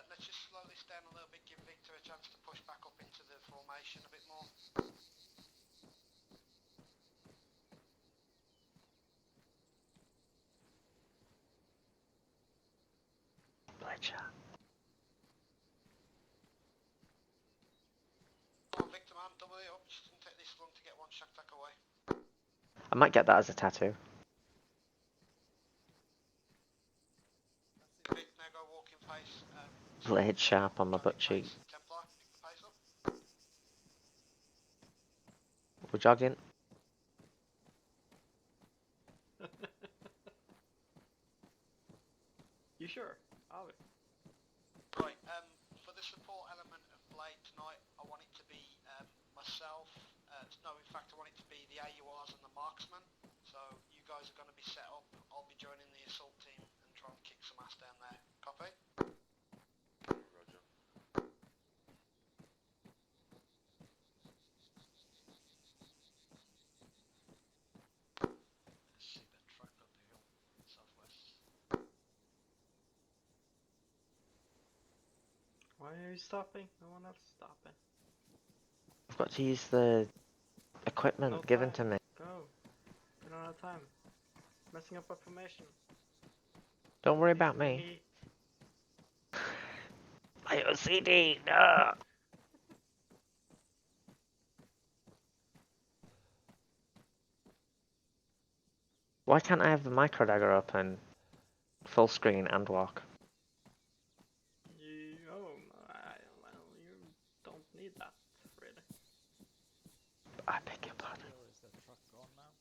[SPEAKER 7] let's just slow this down a little bit, give Victor a chance to push back up into the formation a bit more.
[SPEAKER 4] follow it up. It doesn't take this long to get one shack attack away.
[SPEAKER 12] I might get that as a tattoo.
[SPEAKER 4] Vic, now go walking pace.
[SPEAKER 12] Blade sharp on my butt cheek.
[SPEAKER 4] Templar, pick the pace up.
[SPEAKER 12] We're jogging.
[SPEAKER 9] You sure? Are we?
[SPEAKER 4] Right, for the support element of Blade tonight, I want it to be myself, no, in fact I want it to be the AURs and the marksman, so you guys are going to be set up, I'll be joining the assault team and try and kick some ass down there. Copy?
[SPEAKER 6] Roger.
[SPEAKER 4] See that truck up the hill, southwest.
[SPEAKER 9] Why are you stopping? No one else is stopping.
[SPEAKER 12] I've got to use the equipment
[SPEAKER 9] No
[SPEAKER 12] given
[SPEAKER 9] time.
[SPEAKER 12] to me.
[SPEAKER 9] Go. We don't have time. Messing up our formation.
[SPEAKER 12] Don't worry about me. My OCD, no! Why can't I have the micro dagger open, full screen and walk?
[SPEAKER 9] You, well, you don't need that, really.
[SPEAKER 12] I beg your pardon.
[SPEAKER 19] Where is that truck gone now?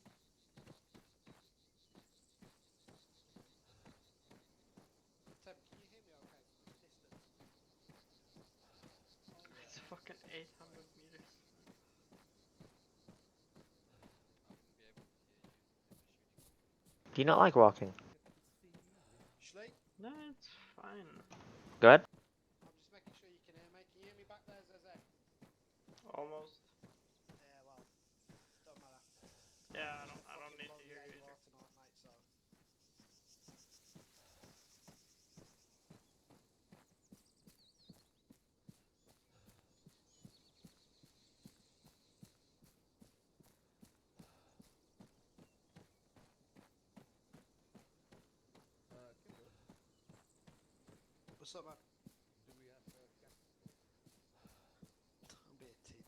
[SPEAKER 7] Tem, can you hear me okay? Distance.
[SPEAKER 9] It's fucking 800 meters.
[SPEAKER 12] Do you not like walking?
[SPEAKER 7] Schlee?
[SPEAKER 9] No, it's fine.
[SPEAKER 12] Good?
[SPEAKER 7] I'm just making sure you can hear me. Can you hear me back there, Zeze?
[SPEAKER 9] Almost.
[SPEAKER 7] Yeah, well, don't matter.
[SPEAKER 9] Yeah, I don't need to hear you.
[SPEAKER 7] Tonight, mate, so. What's up, man?
[SPEAKER 11] Do we have gas?
[SPEAKER 7] Don't be a tit.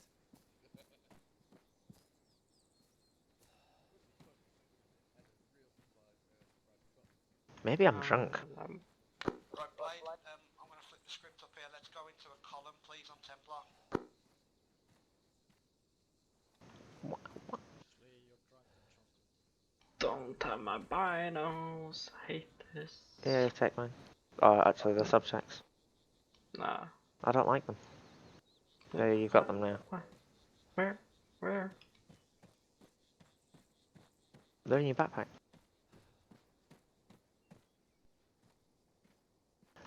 [SPEAKER 12] Maybe I'm drunk.
[SPEAKER 4] Right, Blade, I'm going to flip the script up here. Let's go into a column, please, on Templar.
[SPEAKER 9] Don't have my binos. I hate this.
[SPEAKER 12] Yeah, take mine. Oh, actually, the subjects.
[SPEAKER 9] Nah.
[SPEAKER 12] I don't like them. There, you got them now.
[SPEAKER 9] Where? Where?
[SPEAKER 12] They're in your backpack.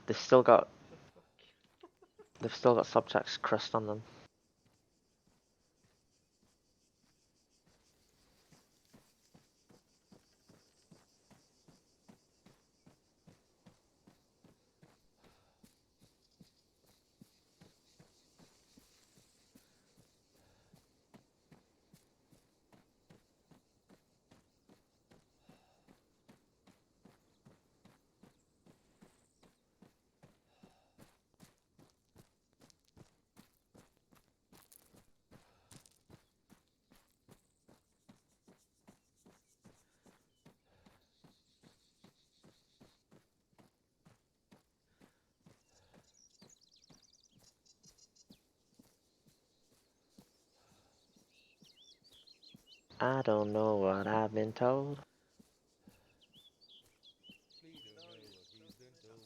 [SPEAKER 12] They've still got subjects crust on them. I don't know what I've been told.
[SPEAKER 11] We don't know what he's been told.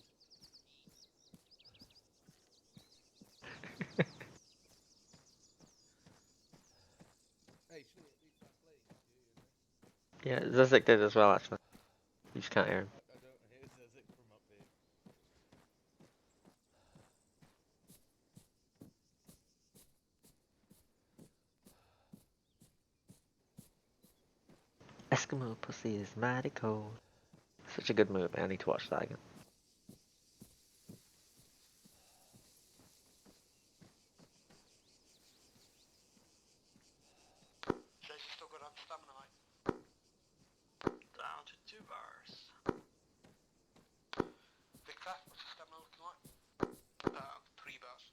[SPEAKER 11] Hey, Schlee, at least I'm playing.
[SPEAKER 12] Yeah, Zizek did as well, actually. You just can't hear him.
[SPEAKER 11] I don't hear Zezek from up here.
[SPEAKER 12] Eskimo pussy is mighty cold. Such a good movie. I need to watch that again.
[SPEAKER 4] Chase, you still got on stamina, mate?
[SPEAKER 9] Down to 2 bars.
[SPEAKER 4] Victor, what's your stamina looking like?
[SPEAKER 21] 3 bars.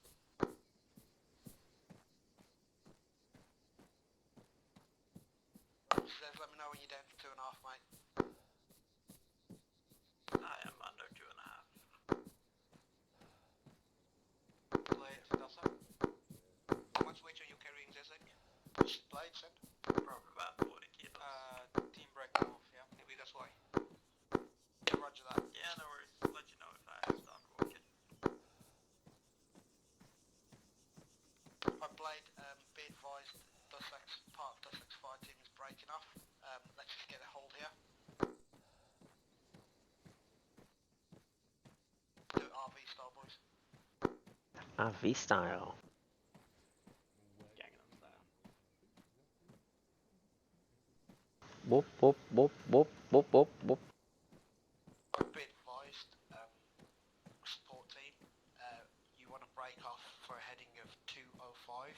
[SPEAKER 4] when you're down to 2.5, mate?
[SPEAKER 13] I am under 2.5.
[SPEAKER 20] Blade, does that?
[SPEAKER 4] How much weight are you carrying, Zezek? Just blade, send?
[SPEAKER 13] Probably about 40 kilos.
[SPEAKER 20] Team breaking off, yeah.
[SPEAKER 4] Maybe that's why. Yeah, roger that.
[SPEAKER 13] Yeah, no worries. Let you know if I start walking.
[SPEAKER 4] My blade, be advised, part of Dusek's fire team is breaking off. Let's just get a hold here. Do it RV style, boys.
[SPEAKER 12] RV style.
[SPEAKER 9] Gangnam Style.
[SPEAKER 12] Whoop whoop whoop whoop whoop whoop whoop.
[SPEAKER 4] Be advised, support team, you want to break off for a heading of 205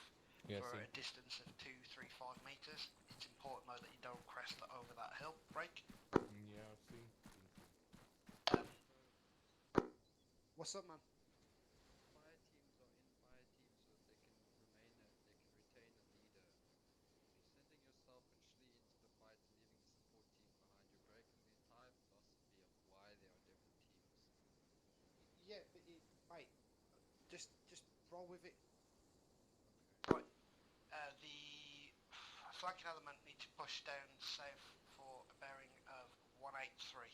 [SPEAKER 4] for a distance of 235 meters. It's important though that you don't crest over that hill break.
[SPEAKER 11] Yeah, I see.
[SPEAKER 7] What's up, man?
[SPEAKER 14] Fire teams are in fire teams so that they can retain a leader. Sending yourself literally into the fight and leaving the support team behind, you're breaking the entire philosophy of why there are different teams.
[SPEAKER 7] Yeah, but mate, just roll with it.
[SPEAKER 4] Right. The flanking element need to push down south for a bearing of 183.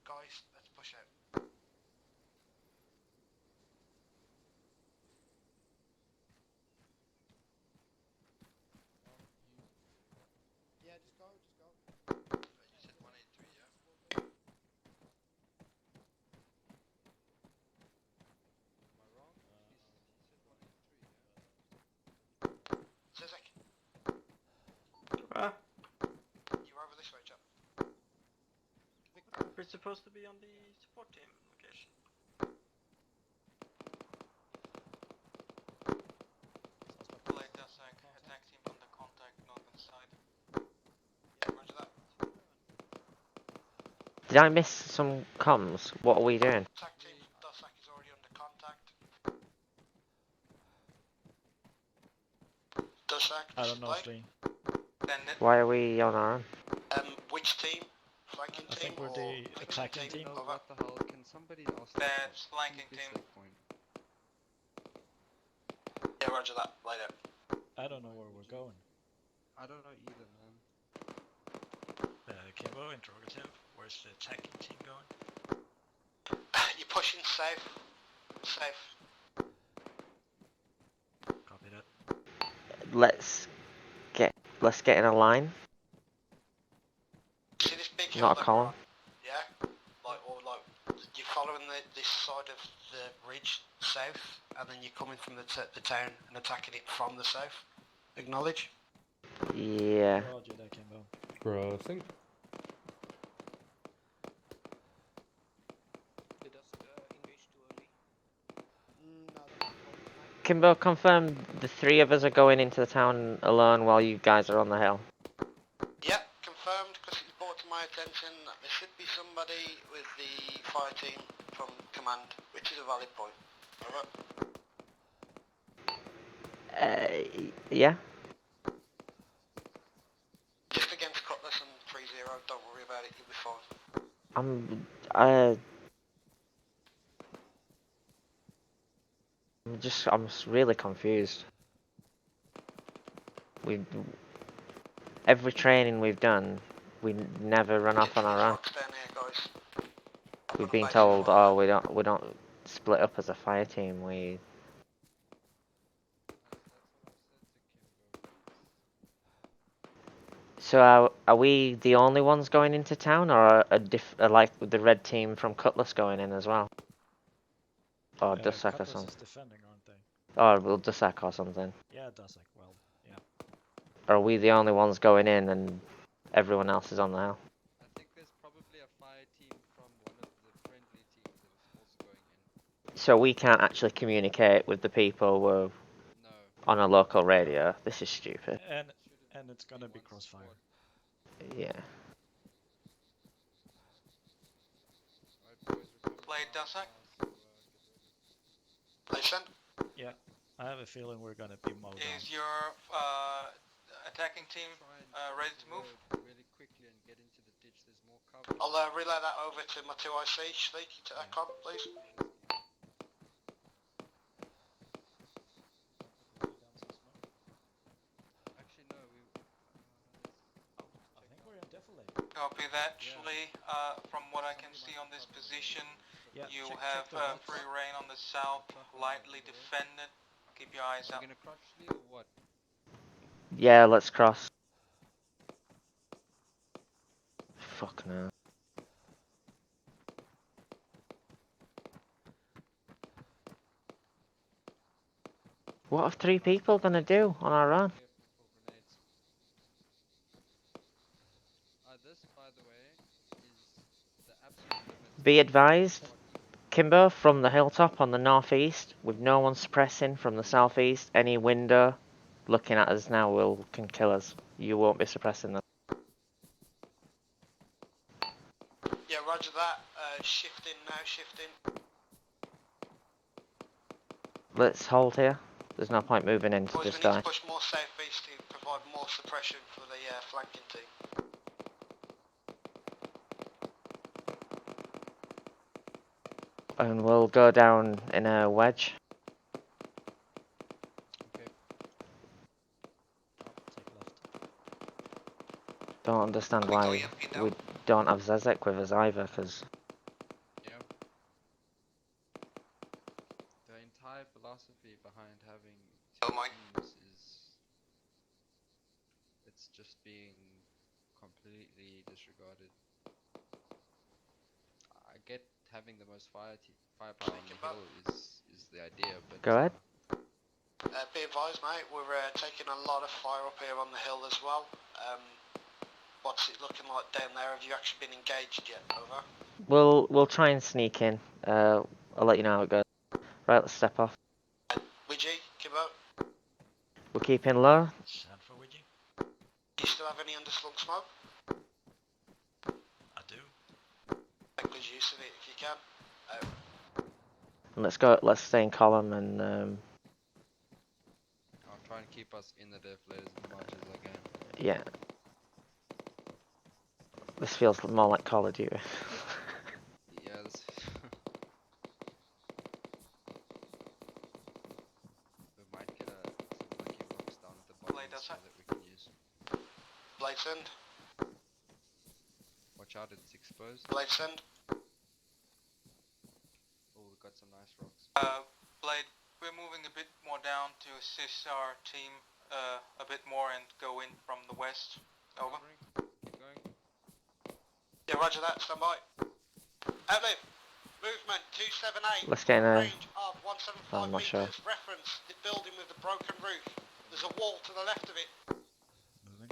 [SPEAKER 4] Guys, let's push out.
[SPEAKER 7] Yeah, just go, just go.
[SPEAKER 14] You said 183, yeah? Am I wrong? He said 183, yeah?
[SPEAKER 4] Zizek,
[SPEAKER 9] Ah,
[SPEAKER 4] you're over this way, chap.
[SPEAKER 9] we're supposed to be on the support team location.
[SPEAKER 20] Blade, Dusak, attack team on the contact northern side.
[SPEAKER 4] Yeah, roger that.
[SPEAKER 12] Did I miss some comms? What are we doing?
[SPEAKER 4] Attack team from Dusak is already under contact. Dusak,
[SPEAKER 19] I
[SPEAKER 4] this
[SPEAKER 19] don't
[SPEAKER 4] is
[SPEAKER 19] know,
[SPEAKER 4] Blade.
[SPEAKER 19] Slee.
[SPEAKER 20] Then
[SPEAKER 12] Why are we on our own?
[SPEAKER 4] Which team? Flanking
[SPEAKER 19] I
[SPEAKER 4] team
[SPEAKER 19] think we're
[SPEAKER 4] or
[SPEAKER 19] the
[SPEAKER 4] flanking
[SPEAKER 19] attacking team.
[SPEAKER 14] No, what the hell? Can somebody ask
[SPEAKER 20] that's flanking team.
[SPEAKER 14] point?
[SPEAKER 4] Yeah, roger that. Later.
[SPEAKER 19] I don't know where we're going.
[SPEAKER 14] I don't know either, man.
[SPEAKER 19] Kimbo, interrogative. Where's the attacking team going?
[SPEAKER 4] You're pushing south. South.
[SPEAKER 19] Copy that.
[SPEAKER 12] Let's get in a line.
[SPEAKER 4] See this big hill
[SPEAKER 12] Not a
[SPEAKER 4] that
[SPEAKER 12] column.
[SPEAKER 4] we're on? Yeah? You're following this side of the ridge south, and then you're coming from the town and attacking it from the south. Acknowledge?
[SPEAKER 12] Yeah.
[SPEAKER 19] Roger that, Kimbo.
[SPEAKER 11] Crossing.
[SPEAKER 21] Did us engage too early?
[SPEAKER 7] No,
[SPEAKER 12] Kimbo, confirm the three of us are going into the town alone while you guys are on the hill.
[SPEAKER 4] Yep, confirmed, because it's brought to my attention that there should be somebody with the fire team from command, which is a valid point. Over.
[SPEAKER 12] Yeah.
[SPEAKER 4] Just against Cutlass and 3-0, don't worry about it, you'll be fine.
[SPEAKER 12] I'm really confused. Every training we've done, we never run off on our own.
[SPEAKER 4] Down here, guys.
[SPEAKER 12] We've been told, oh, we don't split up as a fire team. So are we the only ones going into town, or are like the red team from Cutlass going in as well? Or Dusak or
[SPEAKER 19] Cutlass
[SPEAKER 12] something?
[SPEAKER 19] is defending, aren't they?
[SPEAKER 12] Or will Dusak or something?
[SPEAKER 19] Yeah, Dusak. Well, yeah.
[SPEAKER 12] Or are we the only ones going in and everyone else is on the hill?
[SPEAKER 14] I think there's probably a fire team from one of the friendly teams that is also going in.
[SPEAKER 12] So we can't actually communicate with the people we're on a local radio. This is stupid.
[SPEAKER 19] And it's gonna be crossfire.
[SPEAKER 12] Yeah.
[SPEAKER 20] Blade, Dusak.
[SPEAKER 4] Listen.
[SPEAKER 19] Yeah, I have a feeling we're gonna be mowed
[SPEAKER 20] Is your attacking team ready to move?
[SPEAKER 14] Really
[SPEAKER 4] I'll relay that over to my 2IC. Sleek, you take that con, please.
[SPEAKER 14] Actually, no, we.
[SPEAKER 19] I think we're in defilade.
[SPEAKER 20] Copy that, Lee. From what I can see on this position,
[SPEAKER 19] Yeah,
[SPEAKER 20] you
[SPEAKER 19] check
[SPEAKER 20] have
[SPEAKER 19] the routes.
[SPEAKER 20] free reign on the south, lightly defended. Keep your eyes
[SPEAKER 14] Are
[SPEAKER 20] out.
[SPEAKER 14] we gonna crouch Lee or what?
[SPEAKER 12] Yeah, let's cross. Fuck no. What are 3 people gonna do on our own?
[SPEAKER 14] Careful for grenades. This, by the way, is the absolute limit.
[SPEAKER 12] Be advised, Kimber, from the hilltop on the northeast, with no one suppressing from the southeast, any window looking at us now can kill us. You won't be suppressing them.
[SPEAKER 4] Yeah, roger that. Shifting now, shifting.
[SPEAKER 12] Let's hold here. There's no point moving in to
[SPEAKER 4] Boys,
[SPEAKER 12] just
[SPEAKER 4] we need
[SPEAKER 12] die.
[SPEAKER 4] to push more southeast to provide more suppression for the flanking team.
[SPEAKER 12] And we'll go down in a wedge.
[SPEAKER 14] Okay.
[SPEAKER 19] Take left.
[SPEAKER 12] Don't understand why we don't have Zezek with us either, because
[SPEAKER 14] Yeah. The entire philosophy behind having two teams is it's just being completely disregarded. I get having the most firepower on the hill is the idea, but
[SPEAKER 12] go ahead.
[SPEAKER 4] Be advised, mate, we're taking a lot of fire up here on the hill as well. What's it looking like down there? Have you actually been engaged yet? Over.
[SPEAKER 12] We'll try and sneak in. I'll let you know how it goes. Right, let's step off.
[SPEAKER 4] Widgie, Kimbo,
[SPEAKER 12] We're keeping low.
[SPEAKER 18] Stand for Wiggy.
[SPEAKER 4] do you still have any underslung smoke?
[SPEAKER 18] I do.
[SPEAKER 4] Make good use of it if you can.
[SPEAKER 12] Let's go. Let's stay in column and
[SPEAKER 14] I'll try and keep us in the defilators as much as I can.
[SPEAKER 12] yeah. This feels more like Call of Duty.
[SPEAKER 14] Yeah, this we might get some lucky rocks down at the bottom so that we can use.
[SPEAKER 4] Blade send.
[SPEAKER 14] Watch out, it's exposed.
[SPEAKER 4] Blade send.
[SPEAKER 14] Oh, we got some nice rocks.
[SPEAKER 20] Blade, we're moving a bit more down to assist our team a bit more and go in from the west. Over.
[SPEAKER 14] Keep going.
[SPEAKER 4] Yeah, roger that, stand by. Outlive, movement 278.
[SPEAKER 12] Let's get in a.
[SPEAKER 4] Range of 175
[SPEAKER 12] I'm not
[SPEAKER 4] meters.
[SPEAKER 12] sure.
[SPEAKER 4] Reference the building with the broken roof. There's a wall to the left of it.
[SPEAKER 18] Moving.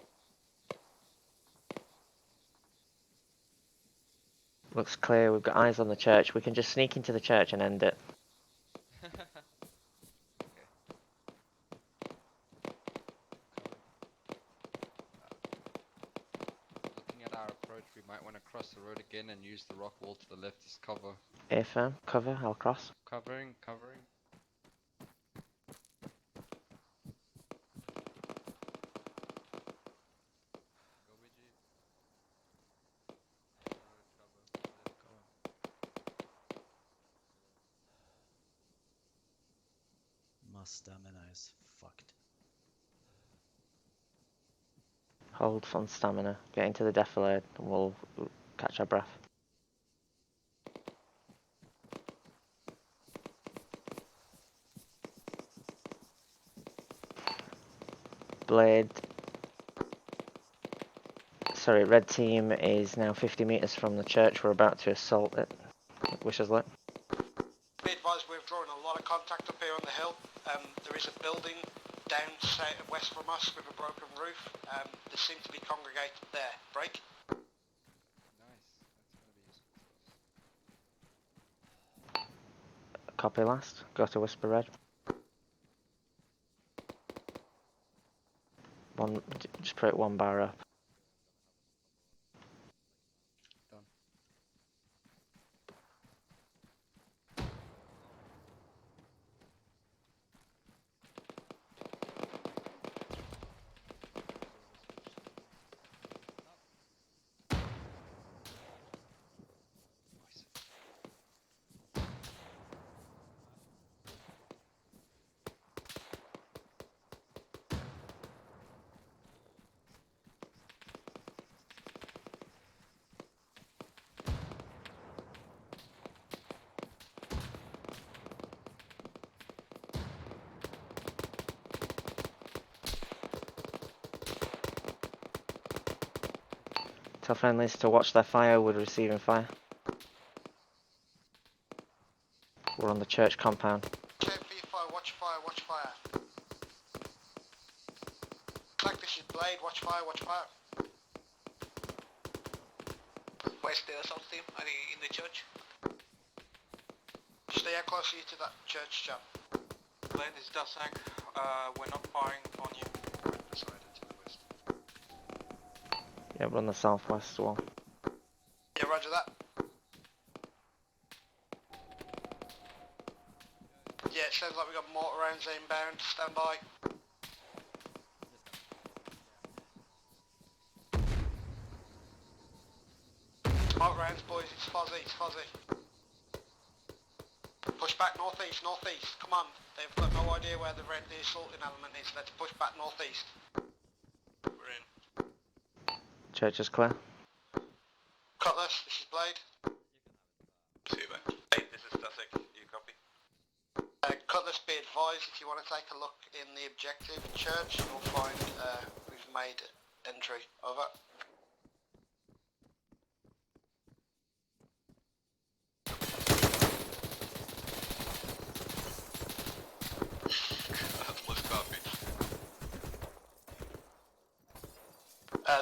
[SPEAKER 12] Looks clear. We've got eyes on the church. We can just sneak into the church and end it.
[SPEAKER 14] Looking at our approach, we might want to cross the road again and use the rock wall to the left as cover.
[SPEAKER 12] Air firm, cover. I'll cross.
[SPEAKER 14] Covering. Go Widgie. Road cover.
[SPEAKER 19] Going. My stamina is fucked.
[SPEAKER 12] Hold on stamina. Get into the defilade and we'll catch our breath. Blade. Sorry, red team is now 50 meters from the church. We're about to assault it. Wish us luck.
[SPEAKER 4] Be advised, we're drawing a lot of contact up here on the hill. There is a building down south west from us with a broken roof. They seem to be congregated there. Break.
[SPEAKER 14] Nice. That's gonna be useful for us.
[SPEAKER 12] Copy last. Go to Whisper Red. Just put it 1 bar up.
[SPEAKER 14] Done.
[SPEAKER 12] Tell friendlies to watch their fire. We're receiving fire. We're on the church compound.
[SPEAKER 4] KP5, watch fire, watch fire. Attack, this is Blade, watch fire, watch fire.
[SPEAKER 21] Where's the assault team? Are they in the church?
[SPEAKER 4] Stay out closer to that church, chap.
[SPEAKER 20] Blade is Dasak. We're not firing on you.
[SPEAKER 12] Yeah, we're on the southwest wall.
[SPEAKER 4] Yeah, roger that. Yeah, it sounds like we got mortar rounds inbound. Stand by. Mortar rounds, boys. It's fuzzy. It's fuzzy. Push back northeast. Northeast. Come on. They've got no idea where the assaulting element is. Let's push back northeast. We're in.
[SPEAKER 12] Church is clear.
[SPEAKER 4] Cutlass. This is Blade.
[SPEAKER 3] See you, mate. Hey, this is Dasak. You copy?
[SPEAKER 4] Cutlass, be advised, if you want to take a look in the objective church, you'll find we've made entry. Over.
[SPEAKER 3] Let's copy.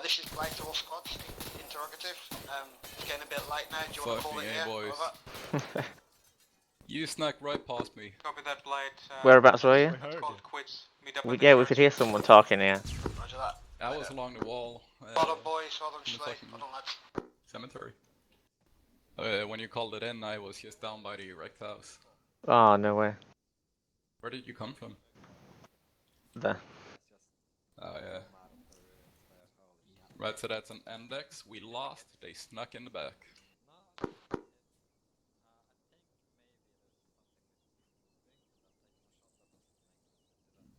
[SPEAKER 4] This is Blade to all squads. Interrogative. It's getting a bit late now. Do you want to call it here?
[SPEAKER 16] boys.
[SPEAKER 4] Over.
[SPEAKER 16] You snuck right past me.
[SPEAKER 20] Copy that, Blade.
[SPEAKER 12] Whereabouts were you?
[SPEAKER 20] It's called quits. Meet up
[SPEAKER 12] We,
[SPEAKER 20] at the
[SPEAKER 12] yeah, we
[SPEAKER 20] church.
[SPEAKER 12] could hear someone talking here.
[SPEAKER 4] Roger that.
[SPEAKER 16] I was along the wall.
[SPEAKER 4] Hold on, boys. Hold on,
[SPEAKER 16] in the
[SPEAKER 4] Slay.
[SPEAKER 16] fucking
[SPEAKER 4] Hold on, lads.
[SPEAKER 16] cemetery. When you called it in, I was just down by the wrecked house.
[SPEAKER 12] Oh, no way.
[SPEAKER 16] Where did you come from?
[SPEAKER 12] There.
[SPEAKER 16] Oh, yeah. Right, so that's an index. We lost. They snuck in the back.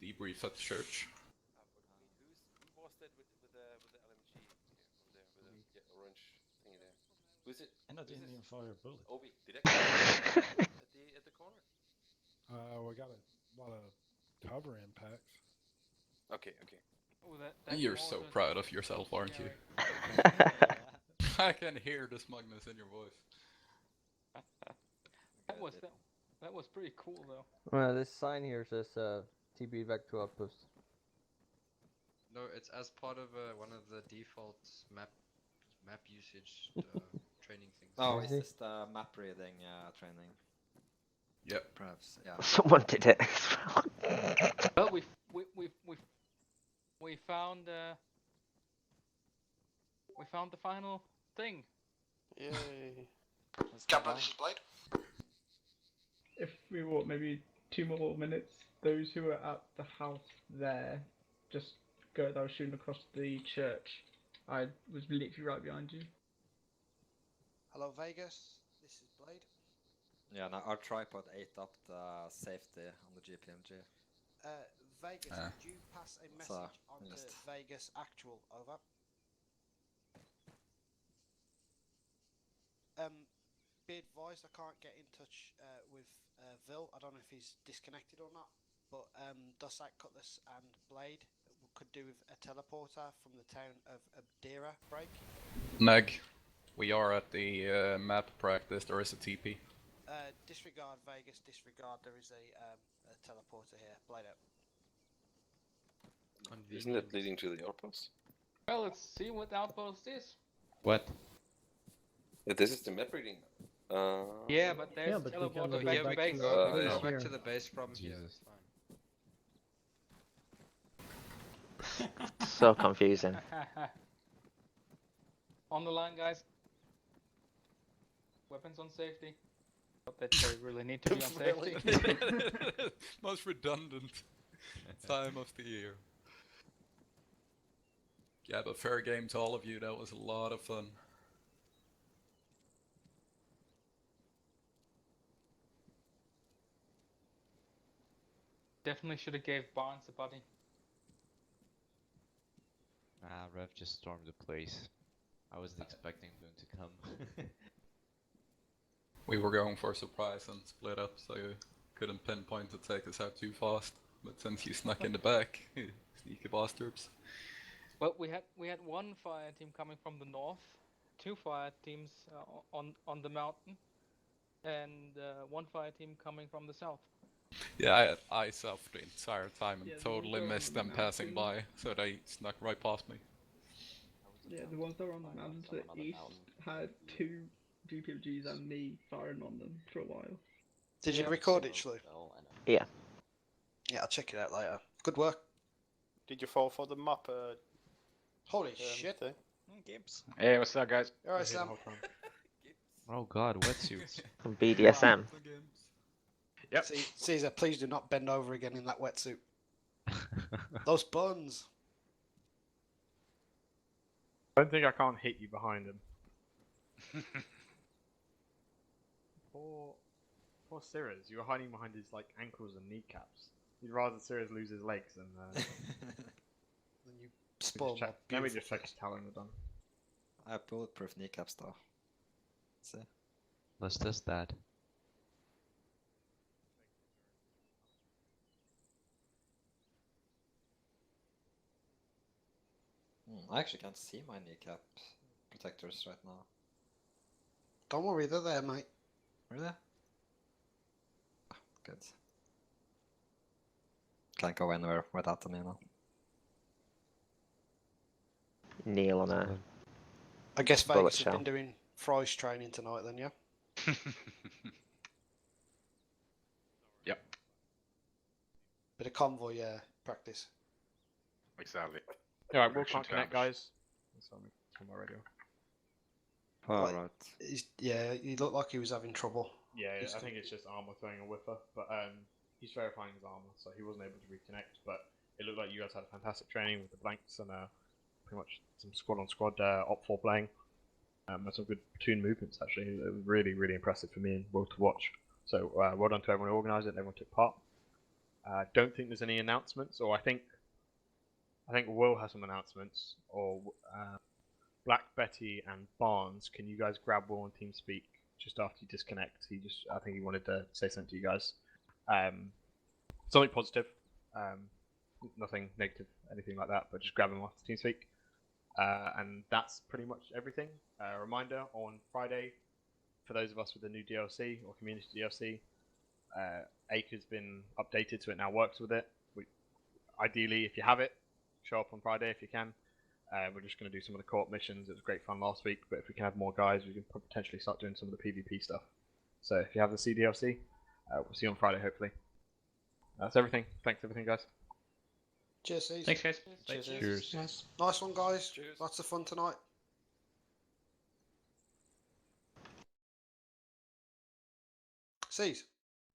[SPEAKER 16] Debrief at the church.
[SPEAKER 6] Who was that with the LMG there, with the orange thing there? Who's it?
[SPEAKER 19] And I didn't even fire a bullet.
[SPEAKER 6] Obi, did I at the corner?
[SPEAKER 15] We got a lot of cover impacts.
[SPEAKER 6] Okay.
[SPEAKER 20] Oh,
[SPEAKER 16] You're so proud of yourself, aren't you? I can hear the smugness in your voice.
[SPEAKER 17] That was pretty cool though.
[SPEAKER 22] Well, this sign here says TB back to outpost.
[SPEAKER 14] No, it's as part of one of the default map usage training things.
[SPEAKER 23] Oh, is this the map reading training?
[SPEAKER 16] Yep.
[SPEAKER 23] Perhaps, yeah.
[SPEAKER 12] Someone did it.
[SPEAKER 17] Well, we found the final thing.
[SPEAKER 4] Yay. Captain, this is Blade.
[SPEAKER 8] If we walk maybe 2 more minutes, those who are at the house there, just go. That was shooting across the church. I was literally right behind you.
[SPEAKER 7] Hello, Vegas. This is Blade.
[SPEAKER 23] Yeah, now our tripod ate up the safety on the GPMG.
[SPEAKER 7] Vegas, could you pass a message on to Vegas Actual? Over. Be advised, I can't get in touch with Vil. I don't know if he's disconnected or not, but Dussack, Cutlass and Blade could do with a teleporter from the town of Abdera break.
[SPEAKER 16] Meg, we are at the map practice. There is a TP.
[SPEAKER 7] Disregard Vegas, disregard. There is a teleporter here. Blade out.
[SPEAKER 6] Isn't it leading to the outpost?
[SPEAKER 17] Well, let's see what the outpost is.
[SPEAKER 16] What?
[SPEAKER 6] Yeah, this is the map reading.
[SPEAKER 17] Yeah, but there's teleporter back to base.
[SPEAKER 14] Go back to the base from here.
[SPEAKER 12] So confusing.
[SPEAKER 17] On the line, guys. Weapons on safety. Not that they really need to be on safety.
[SPEAKER 16] Most redundant time of the year. Yeah, but fair game to all of you. That was a lot of fun.
[SPEAKER 17] Definitely should have gave Barnes a body.
[SPEAKER 18] Rev just stormed the place. I wasn't expecting them to come.
[SPEAKER 16] We were going for a surprise and split up, so you couldn't pinpoint to take us out too fast. But since you snuck in the back, sneaky bastards.
[SPEAKER 17] Well, we had one fire team coming from the north, two fire teams on the mountain, and one fire team coming from the south.
[SPEAKER 16] Yeah, I had eyes off the entire time and
[SPEAKER 8] Yeah, the
[SPEAKER 16] totally
[SPEAKER 8] ones that are on
[SPEAKER 16] missed
[SPEAKER 8] the
[SPEAKER 16] them passing
[SPEAKER 8] mountain.
[SPEAKER 16] by, so they snuck right past me.
[SPEAKER 8] Yeah, the ones that were on the mountain to the east had 2 GPLGs and me firing on them for a while.
[SPEAKER 7] Did you record it, Shlu?
[SPEAKER 12] Yeah.
[SPEAKER 7] Yeah, I'll check it out later. Good work.
[SPEAKER 1] Did you fall for the map?
[SPEAKER 7] Holy shit.
[SPEAKER 1] Thing?
[SPEAKER 2] Gibbs. Hey, what's up, guys?
[SPEAKER 7] Alright, Sam.
[SPEAKER 18] Oh god, wetsuits.
[SPEAKER 12] Some BDSM.
[SPEAKER 2] Yep.
[SPEAKER 7] Caesar, please do not bend over again in that wetsuit. Those buns.
[SPEAKER 2] I don't think I can't hit you behind him. Poor Sirius, you were hiding behind his like ankles and kneecaps. You'd rather Sirius lose his legs than.
[SPEAKER 7] Then you spoil my
[SPEAKER 2] Let me
[SPEAKER 7] beautiful
[SPEAKER 2] just check his talent we're done.
[SPEAKER 23] I have bulletproof kneecaps though. See?
[SPEAKER 18] Let's test that.
[SPEAKER 23] I actually can't see my kneecap protectors right now.
[SPEAKER 7] Don't worry, they're there, mate.
[SPEAKER 23] Really? Oh, good. Can't go anywhere without them, you know.
[SPEAKER 12] Kneel on a
[SPEAKER 7] I guess
[SPEAKER 12] bullet
[SPEAKER 7] Vegas has
[SPEAKER 12] shell.
[SPEAKER 7] been doing Fry's training tonight then, yeah?
[SPEAKER 2] Yep.
[SPEAKER 7] Bit of convoy practice.
[SPEAKER 2] Exactly. Alright, we'll can't connect, guys. That's on my radio.
[SPEAKER 23] Alright.
[SPEAKER 7] Yeah, he looked like he was having trouble.
[SPEAKER 2] Yeah, I think it's just armor throwing a whiffer, but he's verifying his armor, so he wasn't able to reconnect. But it looked like you guys had a fantastic training with the blanks and pretty much some squad on squad op 4 playing. And some good platoon movements actually. It was really, really impressive for me and well to watch. So well done to everyone who organised it and everyone took part. Don't think there's any announcements, or I think Will has some announcements, or Black Betty and Barnes, can you guys grab Will on TeamSpeak just after you disconnect? I think he wanted to say something to you guys. Something positive, nothing negative, anything like that, but just grab him off TeamSpeak. And that's pretty much everything. Reminder, on Friday, for those of us with the new DLC or community DLC, Acre's been updated so it now works with it. Ideally, if you have it, show up on Friday if you can. We're just going to do some of the co-op missions. It was great fun last week, but if we can have more guys, we can potentially start doing some of the PvP stuff. So if you have the CDLC, we'll see you on Friday, hopefully. That's everything. Thanks, everything, guys.
[SPEAKER 7] Cheers, Caesar.
[SPEAKER 2] Thanks, guys.
[SPEAKER 7] Cheers. Nice one, guys. Cheers. Lots of fun tonight. Cease.